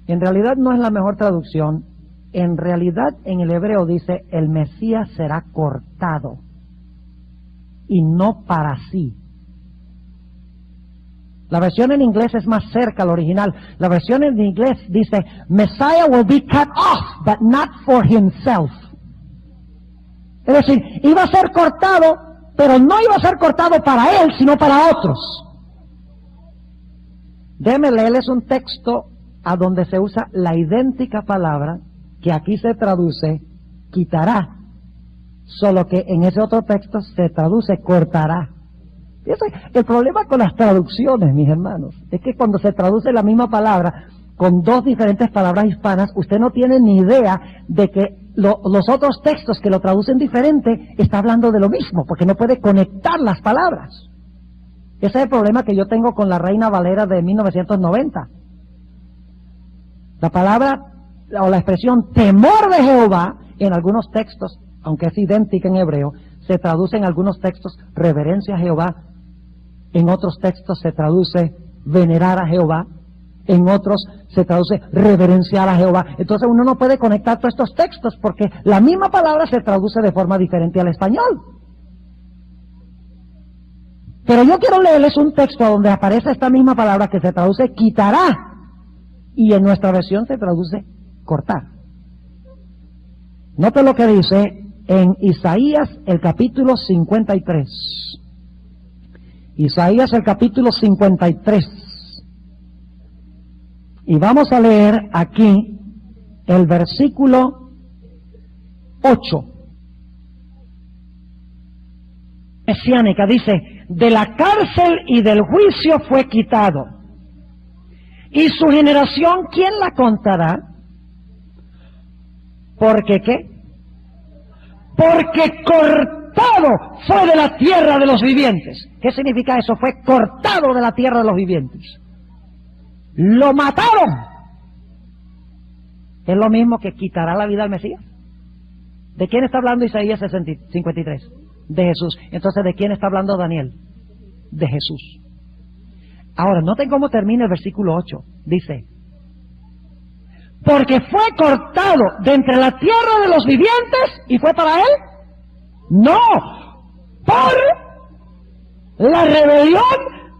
Speaker 1: En realidad no es la mejor traducción. En realidad en el hebreo dice el Mesías será cortado y no para sí. La versión en inglés es más cerca al original. La versión en inglés dice Messiah will be cut off but not for himself. Es decir, iba a ser cortado, pero no iba a ser cortado para él, sino para otros. Déjenme leerles un texto a donde se usa la idéntica palabra que aquí se traduce quitará, solo que en ese otro texto se traduce cortará. El problema con las traducciones, mis hermanos, es que cuando se traduce la misma palabra con dos diferentes palabras hispanas, usted no tiene ni idea de que los otros textos que lo traducen diferente está hablando de lo mismo, porque no puede conectar las palabras. Ese es el problema que yo tengo con la Reina Valera de 1990. La palabra o la expresión temor de Jehová en algunos textos, aunque es idéntica en hebreo, se traduce en algunos textos reverencia a Jehová, en otros textos se traduce venerar a Jehová, en otros se traduce reverenciar a Jehová. Entonces uno no puede conectar todos estos textos porque la misma palabra se traduce de forma diferente al español. Pero yo quiero leerles un texto donde aparece esta misma palabra que se traduce quitará y en nuestra versión se traduce cortar. Note lo que dice en Isaías el capítulo 53. Isaías el capítulo 53. Y vamos a leer aquí el versículo 8. Mesiánica dice, de la cárcel y del juicio fue quitado. Y su generación, ¿quién la contará? ¿Porque qué? Porque cortado fue de la tierra de los vivientes. ¿Qué significa eso? Fue cortado de la tierra de los vivientes. Lo mataron. Es lo mismo que quitará la vida al Mesías. ¿De quién está hablando Isaías 53? De Jesús. Entonces, ¿de quién está hablando Daniel? De Jesús. Ahora, noten cómo termina el versículo 8. Dice, porque fue cortado de entre la tierra de los vivientes y fue para él. No, por la rebelión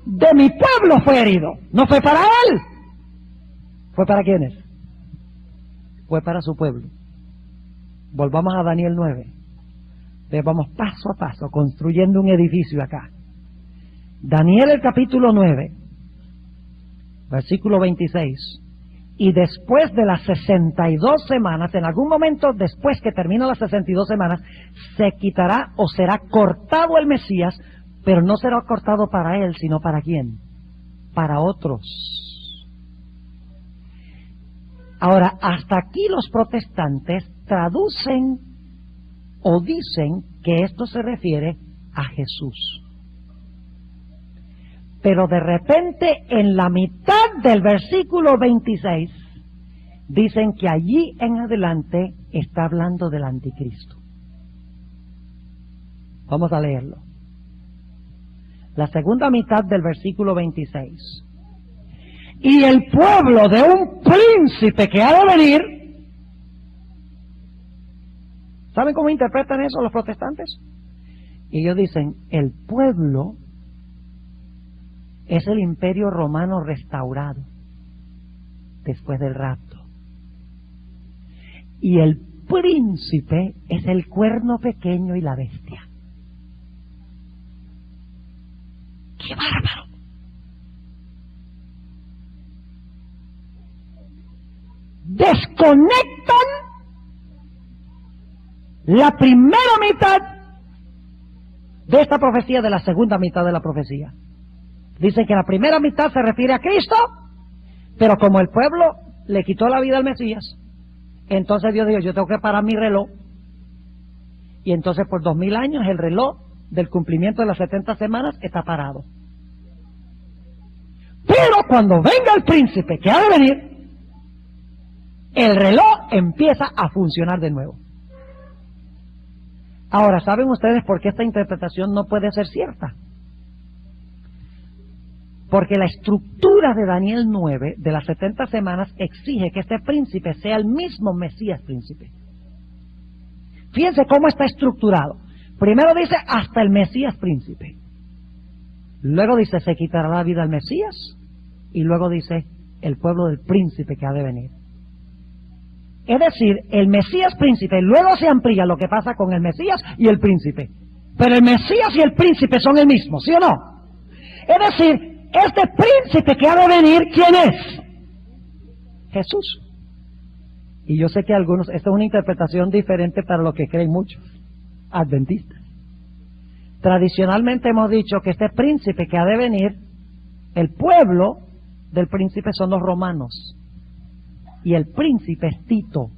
Speaker 1: de mi pueblo fue herido. No fue para él. ¿Fue para quiénes? Fue para su pueblo. Volvamos a Daniel 9. Vamos paso a paso construyendo un edificio acá. Daniel el capítulo 9, versículo 26. Y después de las 62 semanas, en algún momento después que terminan las 62 semanas, se quitará o será cortado el Mesías, pero no será cortado para él, sino para quién? Para otros. Ahora, hasta aquí los protestantes traducen o dicen que esto se refiere a Jesús. Pero de repente, en la mitad del versículo 26, dicen que allí en adelante está hablando del anticristo. Vamos a leerlo. La segunda mitad del versículo 26. Y el pueblo de un príncipe que ha de venir. ¿Saben cómo interpretan eso los protestantes? Y ellos dicen, el pueblo es el imperio romano restaurado después del rapto. Y el príncipe es el cuerno pequeño y la bestia. ¡Qué bárbaro! Desconectan la primera mitad de esta profecía de la segunda mitad de la profecía. Dicen que la primera mitad se refiere a Cristo, pero como el pueblo le quitó la vida al Mesías, entonces Dios dijo, yo tengo que parar mi reloj. Y entonces por 2000 años el reloj del cumplimiento de las 70 semanas está parado. Pero cuando venga el príncipe que ha de venir, el reloj empieza a funcionar de nuevo. Ahora, ¿saben ustedes por qué esta interpretación no puede ser cierta? Porque la estructura de Daniel 9, de las 70 semanas, exige que este príncipe sea el mismo Mesías príncipe. Fíjense cómo está estructurado. Primero dice, hasta el Mesías príncipe. Luego dice, se quitará la vida al Mesías. Y luego dice, el pueblo del príncipe que ha de venir. Es decir, el Mesías príncipe, luego se amplía lo que pasa con el Mesías y el príncipe. Pero el Mesías y el príncipe son el mismo, ¿sí o no? Es decir, este príncipe que ha de venir, ¿quién es? Jesús. Y yo sé que algunos, esta es una interpretación diferente para lo que creen muchos adventistas. Tradicionalmente hemos dicho que este príncipe que ha de venir, el pueblo del príncipe son los romanos. Y el príncipe es Tito.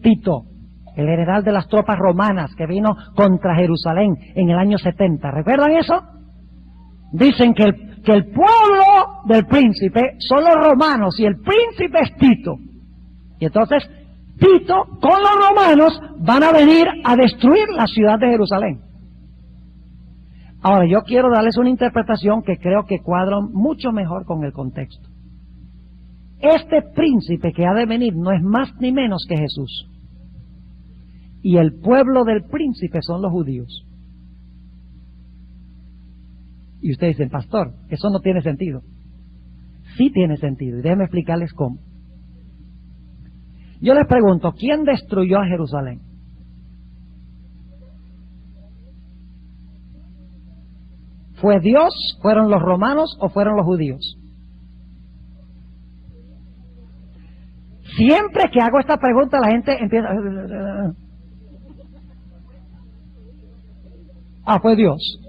Speaker 1: Tito, el general de las tropas romanas que vino contra Jerusalén en el año 70. ¿Recuerdan eso? Dicen que el pueblo del príncipe son los romanos y el príncipe es Tito. Y entonces Tito con los romanos van a venir a destruir la ciudad de Jerusalén. Ahora, yo quiero darles una interpretación que creo que cuadra mucho mejor con el contexto. Este príncipe que ha de venir no es más ni menos que Jesús. Y el pueblo del príncipe son los judíos. Y ustedes dicen, pastor, eso no tiene sentido. Sí tiene sentido, y déjenme explicarles cómo. Yo les pregunto, ¿quién destruyó a Jerusalén? ¿Fue Dios, fueron los romanos o fueron los judíos? Siempre que hago esta pregunta la gente empieza... fue Dios.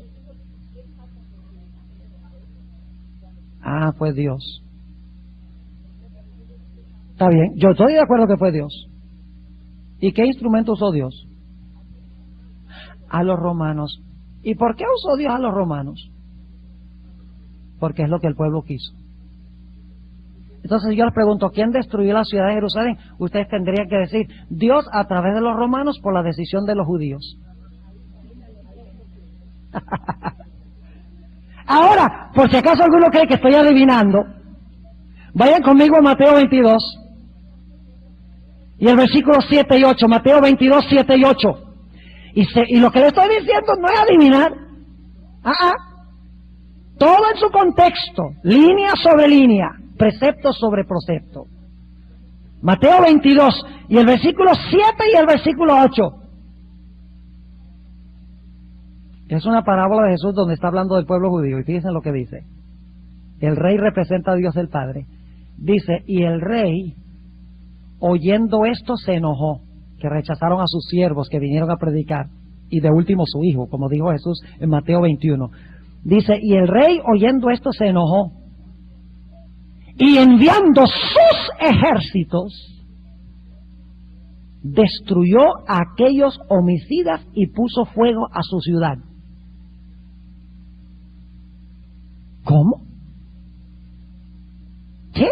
Speaker 1: Fue Dios. Está bien, yo estoy de acuerdo que fue Dios. ¿Y qué instrumento usó Dios? A los romanos. ¿Y por qué usó Dios a los romanos? Porque es lo que el pueblo quiso. Entonces yo les pregunto, ¿quién destruyó la ciudad de Jerusalén? Ustedes tendrían que decir, Dios a través de los romanos por la decisión de los judíos. Ahora, por si acaso alguno cree que estoy adivinando, vayan conmigo a Mateo 22 y el versículo 7 y 8, Mateo 22, 7 y 8. Y lo que le estoy diciendo no es adivinar. Todo en su contexto, línea sobre línea, precepto sobre precepto. Mateo 22 y el versículo 7 y el versículo 8. Es una parábola de Jesús donde está hablando del pueblo judío. Y fíjense lo que dice. El rey representa a Dios el Padre. Dice, y el rey, oyendo esto, se enojó, que rechazaron a sus siervos que vinieron a predicar, y de último su hijo, como dijo Jesús en Mateo 21. Dice, y el rey, oyendo esto, se enojó, y enviando sus ejércitos, destruyó a aquellos homicidas y puso fuego a su ciudad. ¿Cómo? ¿Qué?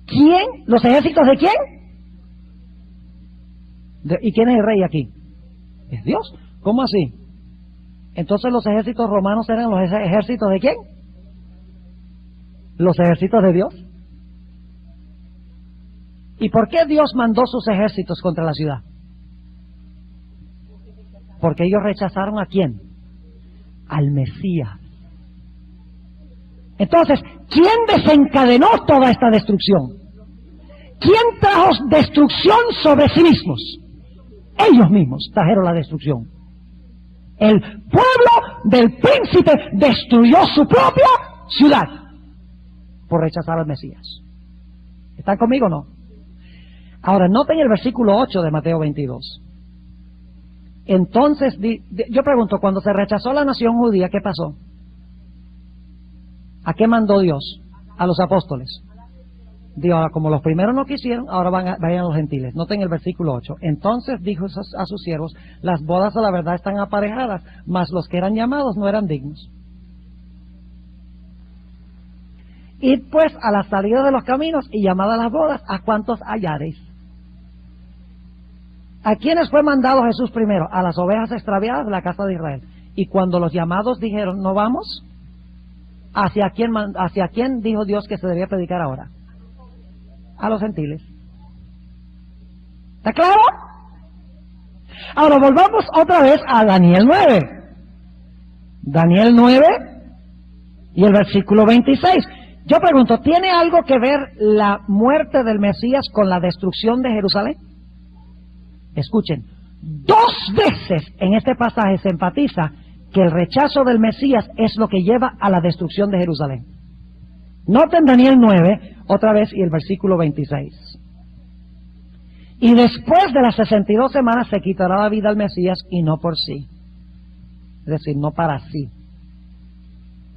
Speaker 1: ¿Quién? ¿Los ejércitos de quién? ¿Y quién es el rey aquí? Es Dios. ¿Cómo así? Entonces los ejércitos romanos eran los ejércitos de quién? Los ejércitos de Dios. ¿Y por qué Dios mandó sus ejércitos contra la ciudad? Porque ellos rechazaron ¿a quién? Al Mesías. Entonces, ¿quién desencadenó toda esta destrucción? ¿Quién trajo destrucción sobre sí mismos? Ellos mismos trajeron la destrucción. El pueblo del príncipe destruyó su propia ciudad por rechazar al Mesías. ¿Están conmigo o no? Ahora, noten el versículo 8 de Mateo 22. Entonces, yo pregunto, cuando se rechazó la nación judía, ¿qué pasó? ¿A qué mandó Dios? A los apóstoles. Dios, ahora, como los primeros no quisieron, ahora vayan los gentiles. Noten el versículo 8. Entonces dijo a sus siervos, las bodas a la verdad están aparejadas, mas los que eran llamados no eran dignos. Id pues a la salida de los caminos y llamad a las bodas a cuantos hallareis. ¿A quiénes fue mandado Jesús primero? A las ovejas extraviadas de la casa de Israel. Y cuando los llamados dijeron, ¿no vamos? ¿Hacia quién dijo Dios que se debía predicar ahora? A los gentiles. ¿Está claro? Ahora volvamos otra vez a Daniel 9. Daniel 9 y el versículo 26. Yo pregunto, ¿tiene algo que ver la muerte del Mesías con la destrucción de Jerusalén? Escuchen, 2 veces en este pasaje se enfatiza que el rechazo del Mesías es lo que lleva a la destrucción de Jerusalén. Noten Daniel 9, otra vez, y el versículo 26. Y después de las 62 semanas se quitará la vida al Mesías y no por sí. Es decir, no para sí.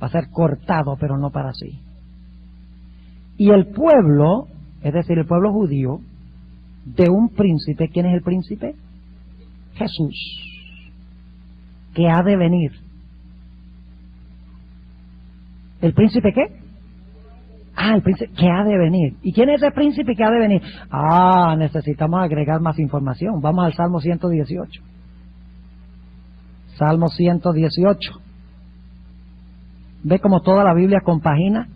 Speaker 1: Va a ser cortado, pero no para sí. Y el pueblo, es decir, el pueblo judío, de un príncipe, ¿quién es el príncipe? Jesús, que ha de venir. ¿El príncipe qué? El príncipe que ha de venir. ¿Y quién es el príncipe que ha de venir? Necesitamos agregar más información. Vamos al Salmo 118. Salmo 118. ¿Ve cómo toda la Biblia compagina?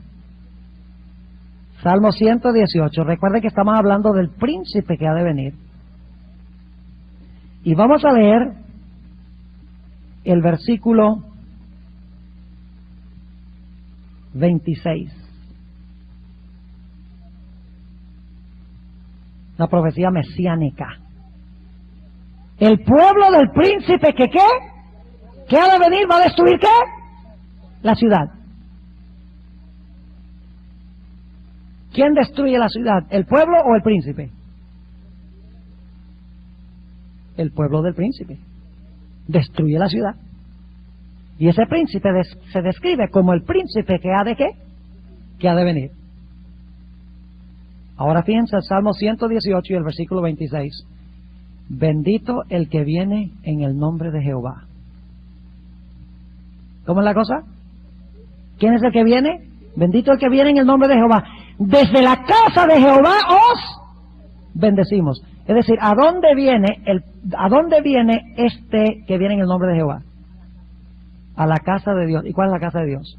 Speaker 1: Salmo 118. Recuerde que estamos hablando del príncipe que ha de venir. Y vamos a leer el versículo 26. La profecía mesiánica. El pueblo del príncipe que ¿qué? ¿Qué ha de venir? ¿Va a destruir qué? La ciudad. ¿Quién destruye la ciudad? ¿El pueblo o el príncipe? El pueblo del príncipe. Destruye la ciudad. Y ese príncipe se describe como el príncipe que ha de ¿qué? Que ha de venir. Ahora fíjense el Salmo 118 y el versículo 26. Bendito el que viene en el nombre de Jehová. ¿Cómo es la cosa? ¿Quién es el que viene? Bendito el que viene en el nombre de Jehová. Desde la casa de Jehová os bendecimos. Es decir, ¿a dónde viene este que viene en el nombre de Jehová? A la casa de Dios. ¿Y cuál es la casa de Dios?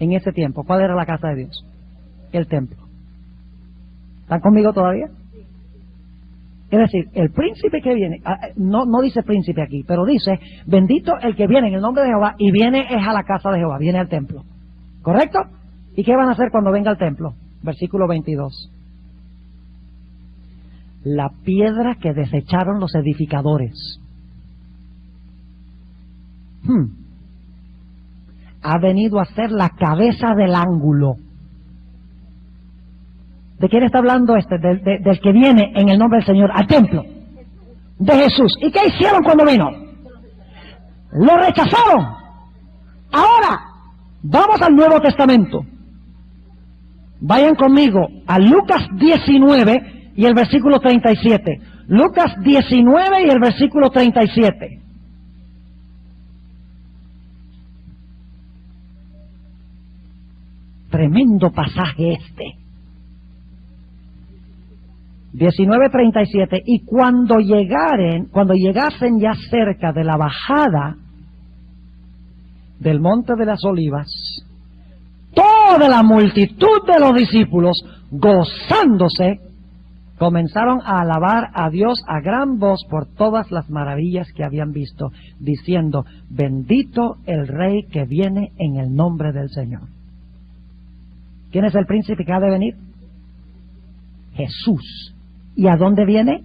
Speaker 1: En ese tiempo, ¿cuál era la casa de Dios? El templo. ¿Están conmigo todavía? Es decir, el príncipe que viene, no dice príncipe aquí, pero dice, bendito el que viene en el nombre de Jehová, y viene es a la casa de Jehová, viene al templo. ¿Correcto? ¿Y qué van a hacer cuando venga al templo? Versículo 22. La piedra que desecharon los edificadores ha venido a ser la cabeza del ángulo. ¿De quién está hablando este? Del que viene en el nombre del Señor al templo. De Jesús. ¿Y qué hicieron cuando vino? Lo rechazaron. Ahora, vamos al Nuevo Testamento. Vayan conmigo a Lucas 19 y el versículo 37. Lucas 19 y el versículo 37. Tremendo pasaje este. 19:37, y cuando llegasen ya cerca de la bajada del monte de las olivas, toda la multitud de los discípulos, gozándose, comenzaron a alabar a Dios a gran voz por todas las maravillas que habían visto, diciendo: bendito el Rey que viene en el nombre del Señor. ¿Quién es el príncipe que ha de venir? Jesús. ¿Y a dónde viene?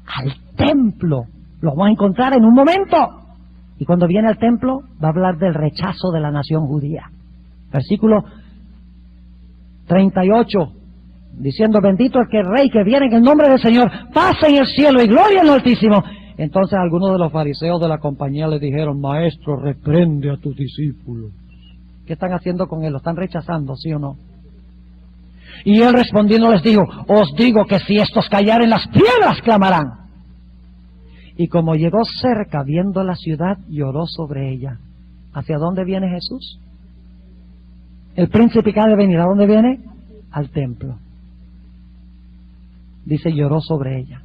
Speaker 1: Al templo. Lo vamos a encontrar en un momento. Y cuando viene al templo va a hablar del rechazo de la nación judía. Versículo 38, diciendo: bendito el que Rey que viene en el nombre del Señor, paz en el cielo y gloria en lo altísimo. Entonces algunos de los fariseos de la compañía le dijeron: Maestro, reprende a tus discípulos. ¿Qué están haciendo con él? ¿Lo están rechazando, sí o no? Y él respondiendo les dijo: os digo que si estos callaren, las piedras clamarán. Y como llegó cerca, viendo la ciudad, lloró sobre ella. ¿Hacia dónde viene Jesús? El príncipe que ha de venir, ¿a dónde viene? Al templo. Dice: lloró sobre ella,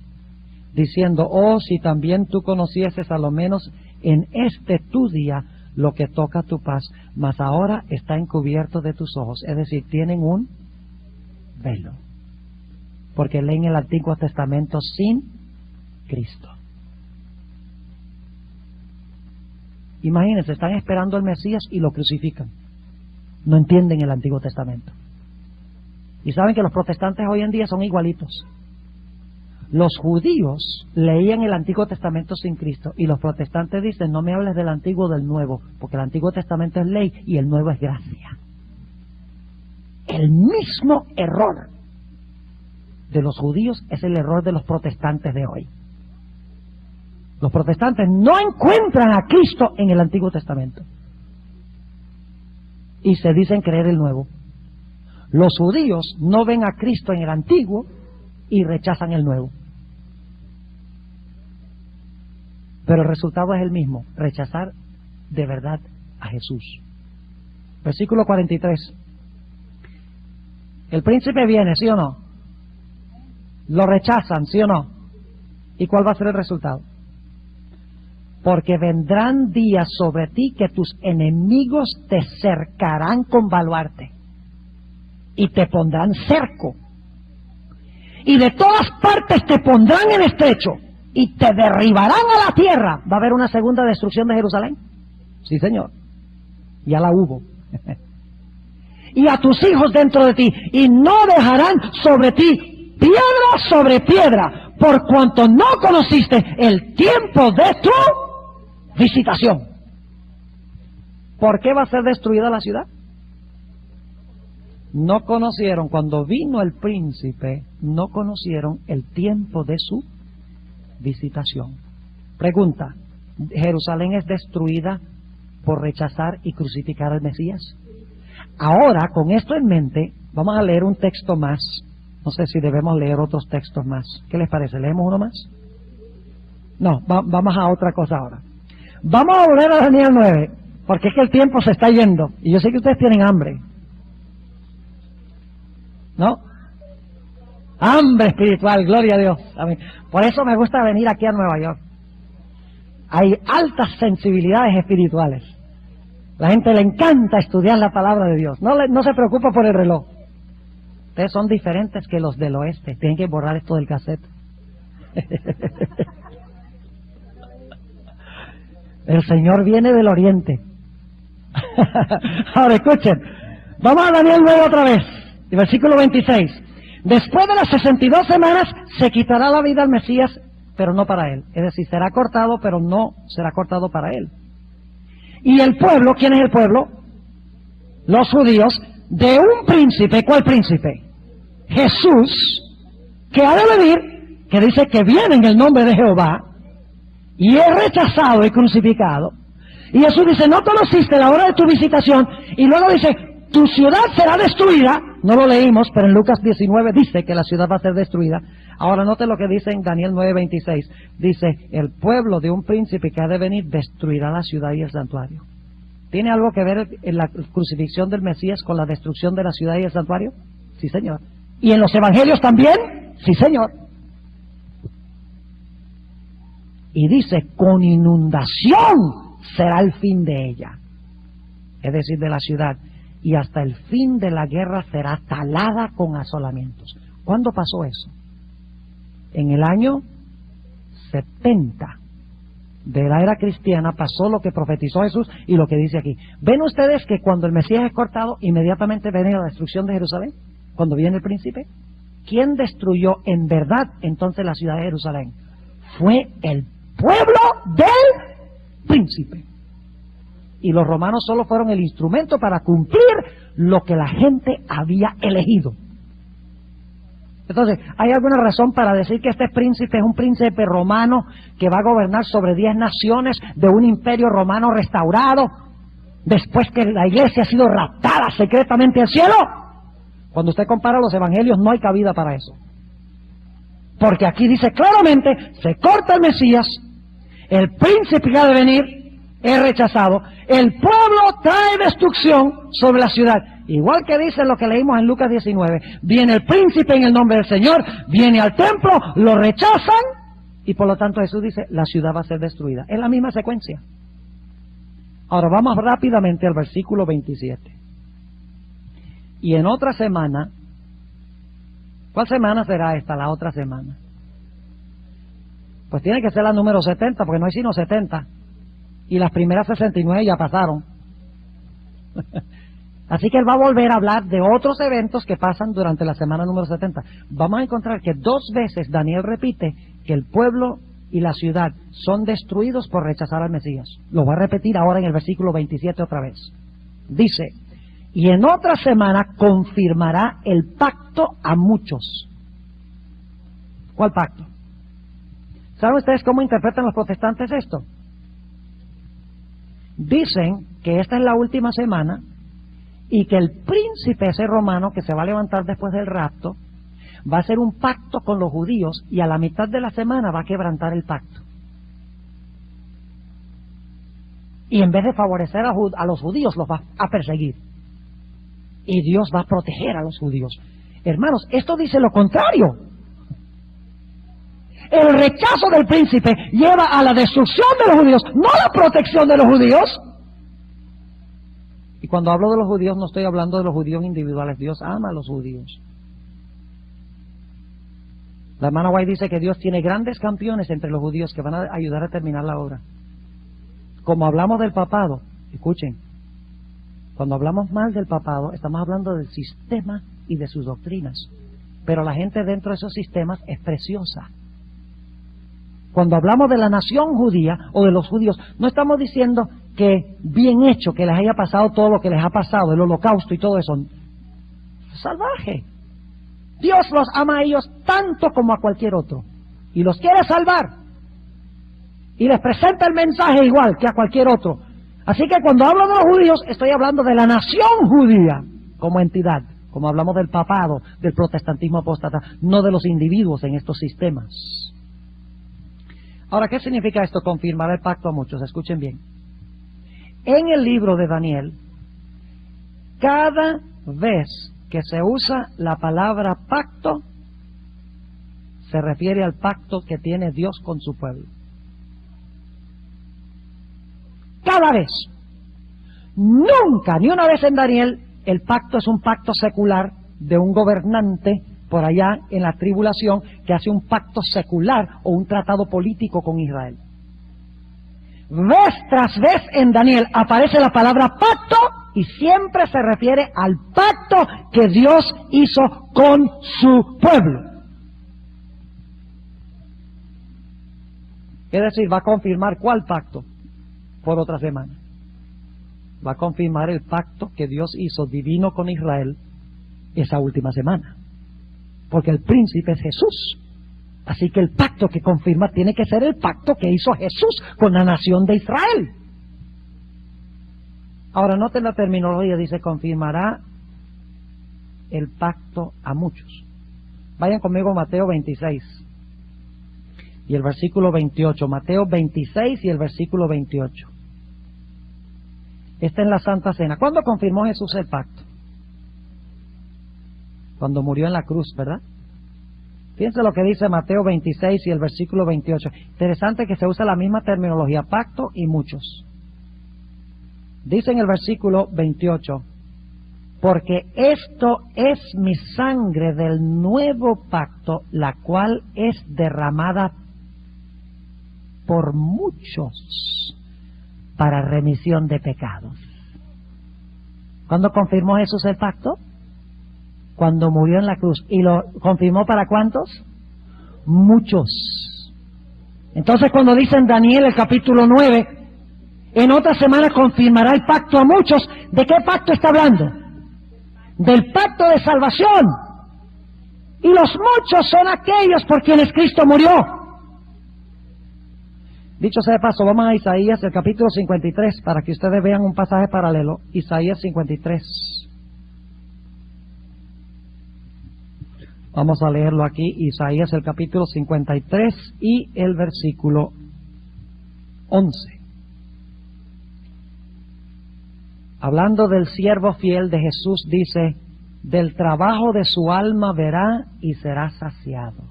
Speaker 1: diciendo: oh, si también tú conocieses a lo menos en este tu día lo que toca a tu paz, mas ahora está encubierto de tus ojos. Es decir, tienen un velo, porque leen el Antiguo Testamento sin Cristo. Imagínense, están esperando al Mesías y lo crucifican. No entienden el Antiguo Testamento. Y saben que los protestantes hoy en día son igualitos. Los judíos leían el Antiguo Testamento sin Cristo, y los protestantes dicen: no me hables del Antiguo, del Nuevo, porque el Antiguo Testamento es ley y el Nuevo es gracia. El mismo error de los judíos es el error de los protestantes de hoy. Los protestantes no encuentran a Cristo en el Antiguo Testamento y se dicen creer el Nuevo. Los judíos no ven a Cristo en el Antiguo y rechazan el Nuevo. Pero el resultado es el mismo: rechazar de verdad a Jesús. Versículo 43. El príncipe viene, ¿sí o no? Lo rechazan, ¿sí o no? ¿Y cuál va a ser el resultado? Porque vendrán días sobre ti que tus enemigos te cercarán con baluarte y te pondrán cerco, y de todas partes te pondrán en estrecho y te derribarán a la tierra. ¿Va a haber una segunda destrucción de Jerusalén? Sí, Señor, ya la hubo. Y a tus hijos dentro de ti, y no dejarán sobre ti piedra sobre piedra, por cuanto no conociste el tiempo de tu visitación. ¿Por qué va a ser destruida la ciudad? No conocieron, cuando vino el príncipe, no conocieron el tiempo de su visitación. Pregunta: ¿Jerusalén es destruida por rechazar y crucificar al Mesías? Ahora, con esto en mente, vamos a leer un texto más. No sé si debemos leer otros textos más. ¿Qué les parece? ¿Leemos uno más? No, vamos a otra cosa ahora. Vamos a volver a Daniel 9, porque es que el tiempo se está yendo, y yo sé que ustedes tienen hambre, ¿no? Hambre espiritual, gloria a Dios. Amén. Por eso me gusta venir aquí a Nueva York. Hay altas sensibilidades espirituales. La gente le encanta estudiar la palabra de Dios. No se preocupa por el reloj. Ustedes son diferentes que los del oeste. Tienen que borrar esto del cassette. El Señor viene del oriente. Ahora escuchen. Vamos a Daniel 9 otra vez. Y versículo 26. Después de las 62 semanas se quitará la vida al Mesías, pero no para él. Es decir, será cortado, pero no será cortado para él. Y el pueblo, ¿quién es el pueblo? Los judíos, de un príncipe. ¿Cuál príncipe? Jesús, que ha de venir, que dice que viene en el nombre de Jehová, y es rechazado y crucificado. Y Jesús dice: no conociste la hora de tu visitación. Y luego dice: tu ciudad será destruida. No lo leímos, pero en Lucas 19 dice que la ciudad va a ser destruida. Ahora note lo que dice en Daniel 9:26. Dice: el pueblo de un príncipe que ha de venir destruirá la ciudad y el santuario. ¿Tiene algo que ver en la crucifixión del Mesías con la destrucción de la ciudad y el santuario? Sí, señor. ¿Y en los evangelios también? Sí, señor. Y dice, con inundación será el fin de ella, es decir, de la ciudad, y hasta el fin de la guerra será talada con asolamientos. ¿Cuándo pasó eso? En el año 70 de la era cristiana pasó lo que profetizó Jesús y lo que dice aquí. ¿Ven ustedes que cuando el Mesías es cortado, inmediatamente viene la destrucción de Jerusalén? Cuando viene el príncipe. ¿Quién destruyó en verdad entonces la ciudad de Jerusalén? Fue el pueblo del príncipe. Y los romanos solo fueron el instrumento para cumplir lo que la gente había elegido. Entonces, ¿hay alguna razón para decir que este príncipe es un príncipe romano que va a gobernar sobre 10 naciones de un imperio romano restaurado después que la iglesia ha sido raptada secretamente al cielo? Cuando usted compara los evangelios no hay cabida para eso. Porque aquí dice claramente, se corta el Mesías, el príncipe que ha de venir es rechazado, el pueblo trae destrucción sobre la ciudad. Igual que dice lo que leímos en Lucas 19, viene el príncipe en el nombre del Señor, viene al templo, lo rechazan, y por lo tanto Jesús dice, la ciudad va a ser destruida. Es la misma secuencia. Ahora vamos rápidamente al versículo 27. Y en otra semana, ¿cuál semana será esta, la otra semana? Pues tiene que ser la número 70, porque no hay sino 70. Y las primeras 69 ya pasaron. Así que él va a volver a hablar de otros eventos que pasan durante la semana número 70. Vamos a encontrar que 2 veces Daniel repite que el pueblo y la ciudad son destruidos por rechazar al Mesías. Lo va a repetir ahora en el versículo 27 otra vez. Dice, y en otra semana confirmará el pacto a muchos. ¿Cuál pacto? ¿Saben ustedes cómo interpretan los protestantes esto? Dicen que esta es la última semana y que el príncipe ese romano que se va a levantar después del rapto va a hacer un pacto con los judíos y a la mitad de la semana va a quebrantar el pacto. Y en vez de favorecer a los judíos, los va a perseguir. Y Dios va a proteger a los judíos. Hermanos, esto dice lo contrario. El rechazo del príncipe lleva a la destrucción de los judíos, no a la protección de los judíos. Y cuando hablo de los judíos, no estoy hablando de los judíos individuales. Dios ama a los judíos. La hermana White dice que Dios tiene grandes campeones entre los judíos que van a ayudar a terminar la obra. Como hablamos del papado, escuchen, cuando hablamos mal del papado, estamos hablando del sistema y de sus doctrinas. Pero la gente dentro de esos sistemas es preciosa. Cuando hablamos de la nación judía o de los judíos, no estamos diciendo que bien hecho, que les haya pasado todo lo que les ha pasado, el holocausto y todo eso. Salvaje. Dios los ama a ellos tanto como a cualquier otro. Y los quiere salvar. Y les presenta el mensaje igual que a cualquier otro. Así que cuando hablo de los judíos, estoy hablando de la nación judía como entidad. Como hablamos del papado, del protestantismo apóstata, no de los individuos en estos sistemas. Ahora, ¿qué significa esto? Confirmar el pacto a muchos. Escuchen bien. En el libro de Daniel, cada vez que se usa la palabra pacto, se refiere al pacto que tiene Dios con su pueblo. Cada vez. Nunca, ni una vez en Daniel, el pacto es un pacto secular de un gobernante por allá en la tribulación que hace un pacto secular o un tratado político con Israel. Vez tras vez en Daniel aparece la palabra pacto y siempre se refiere al pacto que Dios hizo con su pueblo. Es decir, va a confirmar ¿cuál pacto? Por otra semana. Va a confirmar el pacto que Dios hizo divino con Israel esa última semana. Porque el príncipe es Jesús. Así que el pacto que confirma tiene que ser el pacto que hizo Jesús con la nación de Israel. Ahora noten la terminología, dice confirmará el pacto a muchos. Vayan conmigo a Mateo 26 y el versículo 28. Mateo 26 y el versículo 28. está en la Santa Cena. ¿Cuándo confirmó Jesús el pacto? Cuando murió en la cruz, ¿verdad? Fíjense lo que dice Mateo 26 y el versículo 28. Interesante que se usa la misma terminología, pacto y muchos. Dice en el versículo 28, porque esto es mi sangre del nuevo pacto, la cual es derramada por muchos para remisión de pecados. ¿Cuándo confirmó Jesús el pacto? Cuando murió en la cruz. ¿Y lo confirmó para cuántos? Muchos. Entonces cuando dice en Daniel el capítulo 9, en otra semana confirmará el pacto a muchos, ¿de qué pacto está hablando? Del pacto de salvación. Y los muchos son aquellos por quienes Cristo murió. Dicho sea de paso, vamos a Isaías el capítulo 53 para que ustedes vean un pasaje paralelo. Isaías 53. Vamos a leerlo aquí, Isaías el capítulo 53 y el versículo 11. Hablando del siervo fiel de Jesús, dice, del trabajo de su alma verá y será saciado.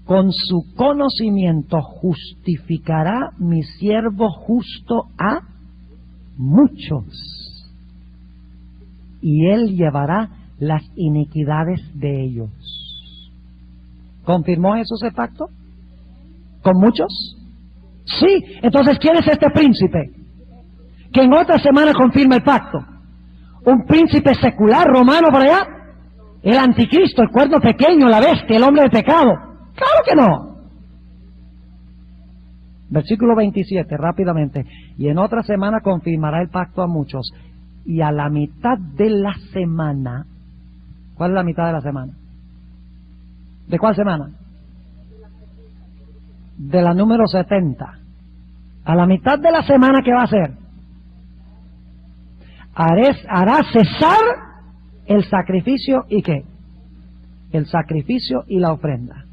Speaker 1: Con su conocimiento justificará mi siervo justo a muchos, y él llevará las iniquidades de ellos. ¿Confirmó Jesús el pacto? ¿Con muchos? Sí. Entonces, ¿quién es este príncipe? Que en otra semana confirma el pacto. ¿Un príncipe secular romano por allá? ¿El anticristo, el cuerno pequeño, la bestia, el hombre de pecado? ¡Claro que no! Versículo 27, rápidamente. Y en otra semana confirmará el pacto a muchos. Y a la mitad de la semana... ¿Cuál es la mitad de la semana? ¿De cuál semana? De la número 70. A la mitad de la semana, ¿qué va a hacer? Hará cesar el sacrificio y ¿qué? El sacrificio y la ofrenda.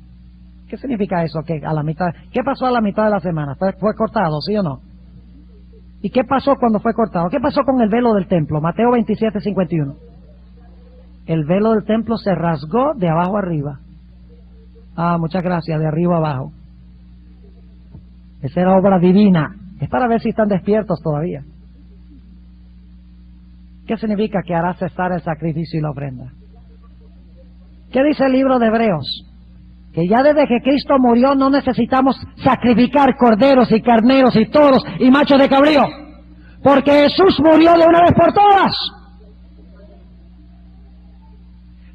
Speaker 1: ¿Qué significa eso? ¿Qué, a la mitad? ¿Qué pasó a la mitad de la semana? ¿Fue cortado, sí o no? ¿Y qué pasó cuando fue cortado? ¿Qué pasó con el velo del templo? Mateo 27, 51. El velo del templo se rasgó de abajo arriba. Ah, muchas gracias, de arriba abajo. Esa era obra divina. Es para ver si están despiertos todavía. ¿Qué significa que hará cesar el sacrificio y la ofrenda? ¿Qué dice el libro de Hebreos? Que ya desde que Cristo murió no necesitamos sacrificar corderos y carneros y toros y machos de cabrío, porque Jesús murió de una vez por todas.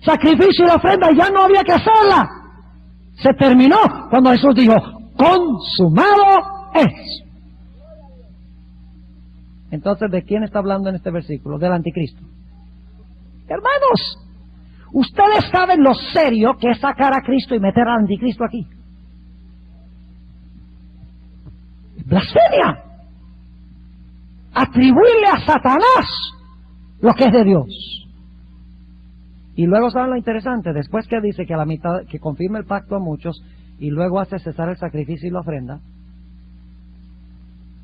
Speaker 1: Sacrificio y la ofrenda ya no había que hacerla. Se terminó cuando Jesús dijo, consumado es. Entonces, ¿de quién está hablando en este versículo? Del anticristo. Hermanos, ustedes saben lo serio que es sacar a Cristo y meter al anticristo aquí. Blasfemia. Atribuirle a Satanás lo que es de Dios. Y luego, ¿saben lo interesante? Después que dice que a la mitad, que confirma el pacto a muchos, y luego hace cesar el sacrificio y la ofrenda,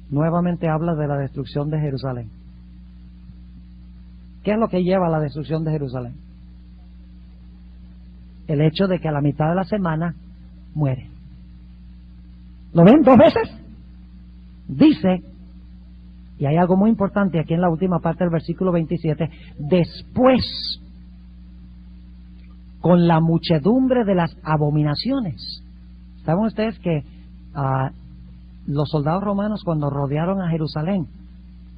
Speaker 1: nuevamente habla de la destrucción de Jerusalén. ¿Qué es lo que lleva a la destrucción de Jerusalén? El hecho de que a la mitad de la semana muere. ¿Lo ven 2 veces? Dice, y hay algo muy importante aquí en la última parte del versículo 27, después, con la muchedumbre de las abominaciones. ¿Saben ustedes que los soldados romanos, cuando rodearon a Jerusalén,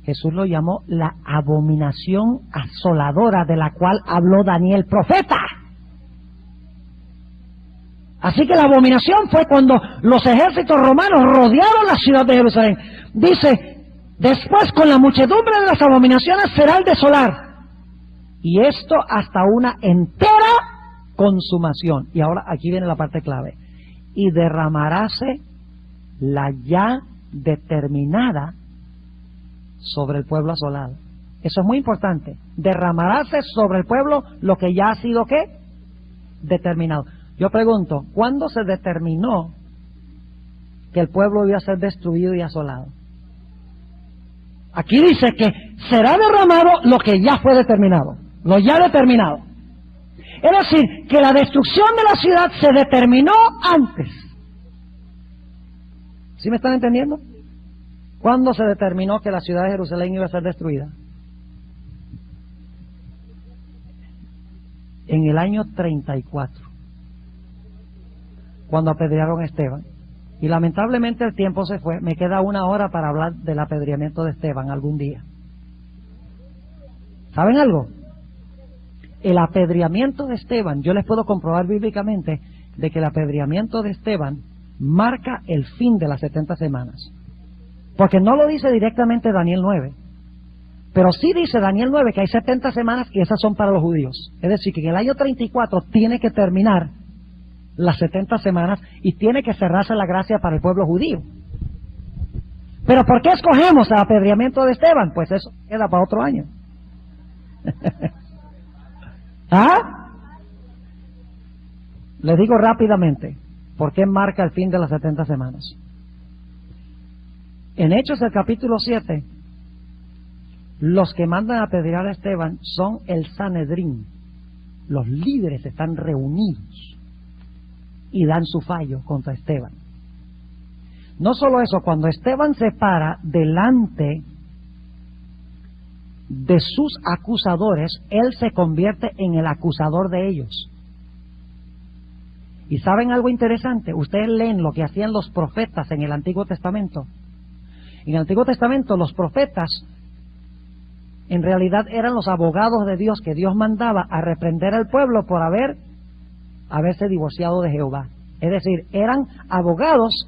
Speaker 1: Jesús lo llamó la abominación asoladora de la cual habló Daniel profeta? Así que la abominación fue cuando los ejércitos romanos rodearon la ciudad de Jerusalén. Dice, después con la muchedumbre de las abominaciones será el desolar. Y esto hasta una entera consumación. Y ahora aquí viene la parte clave. Y derramaráse la ya determinada sobre el pueblo asolado. Eso es muy importante. Derramaráse sobre el pueblo lo que ya ha sido ¿qué? Determinado. Yo pregunto, ¿cuándo se determinó que el pueblo iba a ser destruido y asolado? Aquí dice que será derramado lo que ya fue determinado, lo ya determinado. Es decir, que la destrucción de la ciudad se determinó antes. ¿Sí me están entendiendo? ¿Cuándo se determinó que la ciudad de Jerusalén iba a ser destruida? En el año 34, cuando apedrearon a Esteban. Y lamentablemente el tiempo se fue. Me queda 1 hora para hablar del apedreamiento de Esteban algún día. ¿Saben algo? El apedreamiento de Esteban, yo les puedo comprobar bíblicamente de que el apedreamiento de Esteban marca el fin de las 70 semanas. Porque no lo dice directamente Daniel 9, pero sí dice Daniel 9 que hay 70 semanas y esas son para los judíos. Es decir, que en el año 34 tiene que terminar las 70 semanas y tiene que cerrarse la gracia para el pueblo judío. Pero ¿por qué escogemos el apedreamiento de Esteban? Pues eso queda para otro año. ¿Ah? Les digo rápidamente por qué marca el fin de las 70 semanas. En Hechos el capítulo 7, los que mandan a apedrear a Esteban son el Sanedrín. Los líderes están reunidos y dan su fallo contra Esteban. No solo eso, cuando Esteban se para delante de sus acusadores, él se convierte en el acusador de ellos. ¿Y saben algo interesante? Ustedes leen lo que hacían los profetas en el Antiguo Testamento. En el Antiguo Testamento los profetas en realidad eran los abogados de Dios que Dios mandaba a reprender al pueblo por haberse divorciado de Jehová. Es decir, eran abogados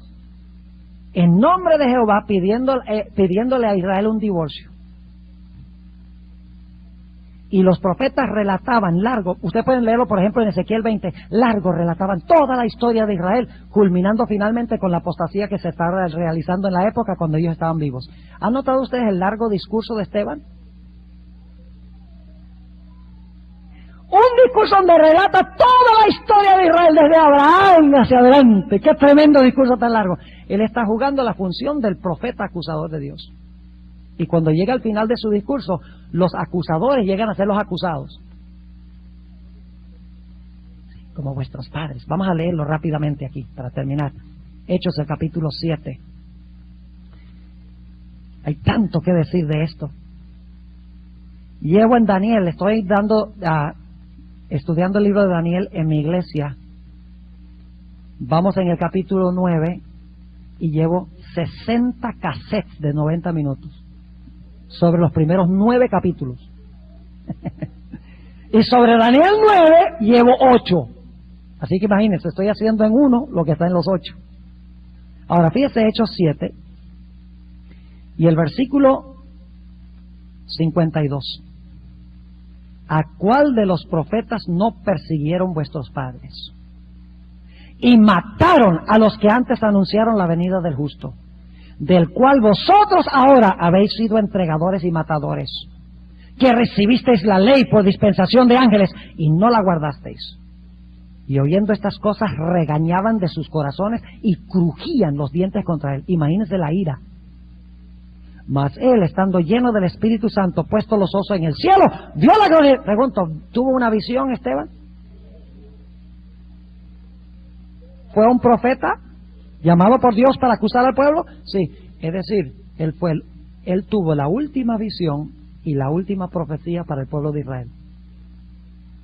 Speaker 1: en nombre de Jehová pidiéndole a Israel un divorcio. Y los profetas relataban largo, ustedes pueden leerlo por ejemplo en Ezequiel 20, largo relataban toda la historia de Israel, culminando finalmente con la apostasía que se está realizando en la época cuando ellos estaban vivos. ¿Han notado ustedes el largo discurso de Esteban? Un discurso donde relata toda la historia de Israel desde Abraham hacia adelante. ¡Qué tremendo discurso tan largo! Él está jugando la función del profeta acusador de Dios. Y cuando llega al final de su discurso, los acusadores llegan a ser los acusados. Como vuestros padres. Vamos a leerlo rápidamente aquí, para terminar. Hechos el capítulo 7. Hay tanto que decir de esto. Llevo en Daniel, estoy estudiando el libro de Daniel en mi iglesia. Vamos en el capítulo 9 y llevo 60 cassettes de 90 minutos sobre los primeros 9 capítulos. Y sobre Daniel 9 llevo 8. Así que imagínense, estoy haciendo en uno lo que está en los 8. Ahora fíjese Hechos 7 y el versículo 52. ¿A cuál de los profetas no persiguieron vuestros padres? Y mataron a los que antes anunciaron la venida del justo, del cual vosotros ahora habéis sido entregadores y matadores, que recibisteis la ley por dispensación de ángeles y no la guardasteis. Y oyendo estas cosas regañaban de sus corazones y crujían los dientes contra él. Imagínense la ira. Mas él, estando lleno del Espíritu Santo, puesto los ojos en el cielo, vio la gloria. Pregunto, ¿tuvo una visión Esteban? ¿Fue un profeta llamado por Dios para acusar al pueblo? Sí, es decir, él tuvo la última visión y la última profecía para el pueblo de Israel.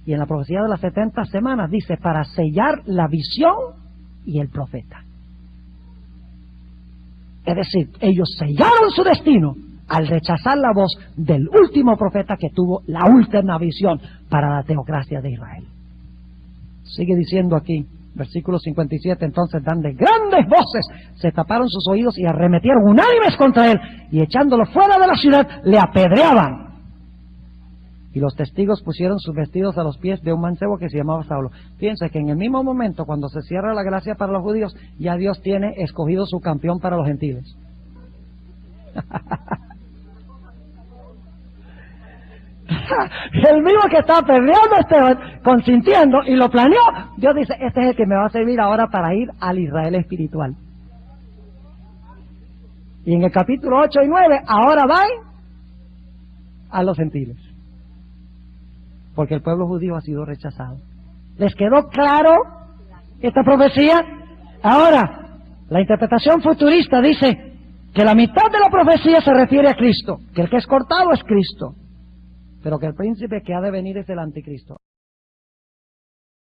Speaker 1: Y en la profecía de las 70 semanas dice, para sellar la visión y el profeta. Es decir, ellos sellaron su destino al rechazar la voz del último profeta que tuvo la última visión para la teocracia de Israel. Sigue diciendo aquí, versículo 57, entonces dan de grandes voces, se taparon sus oídos y arremetieron unánimes contra él, y echándolo fuera de la ciudad, le apedreaban. Y los testigos pusieron sus vestidos a los pies de un mancebo que se llamaba Saulo. Fíjense que en el mismo momento, cuando se cierra la gracia para los judíos, ya Dios tiene escogido su campeón para los gentiles. El mismo que estaba apedreando a Esteban, consintiendo, y lo planeó, Dios dice, este es el que me va a servir ahora para ir al Israel espiritual. Y en el capítulo 8 y 9, ahora van a los gentiles, porque el pueblo judío ha sido rechazado. ¿Les quedó claro esta profecía? Ahora, la interpretación futurista dice que la mitad de la profecía se refiere a Cristo, que el que es cortado es Cristo, pero que el príncipe que ha de venir es el anticristo.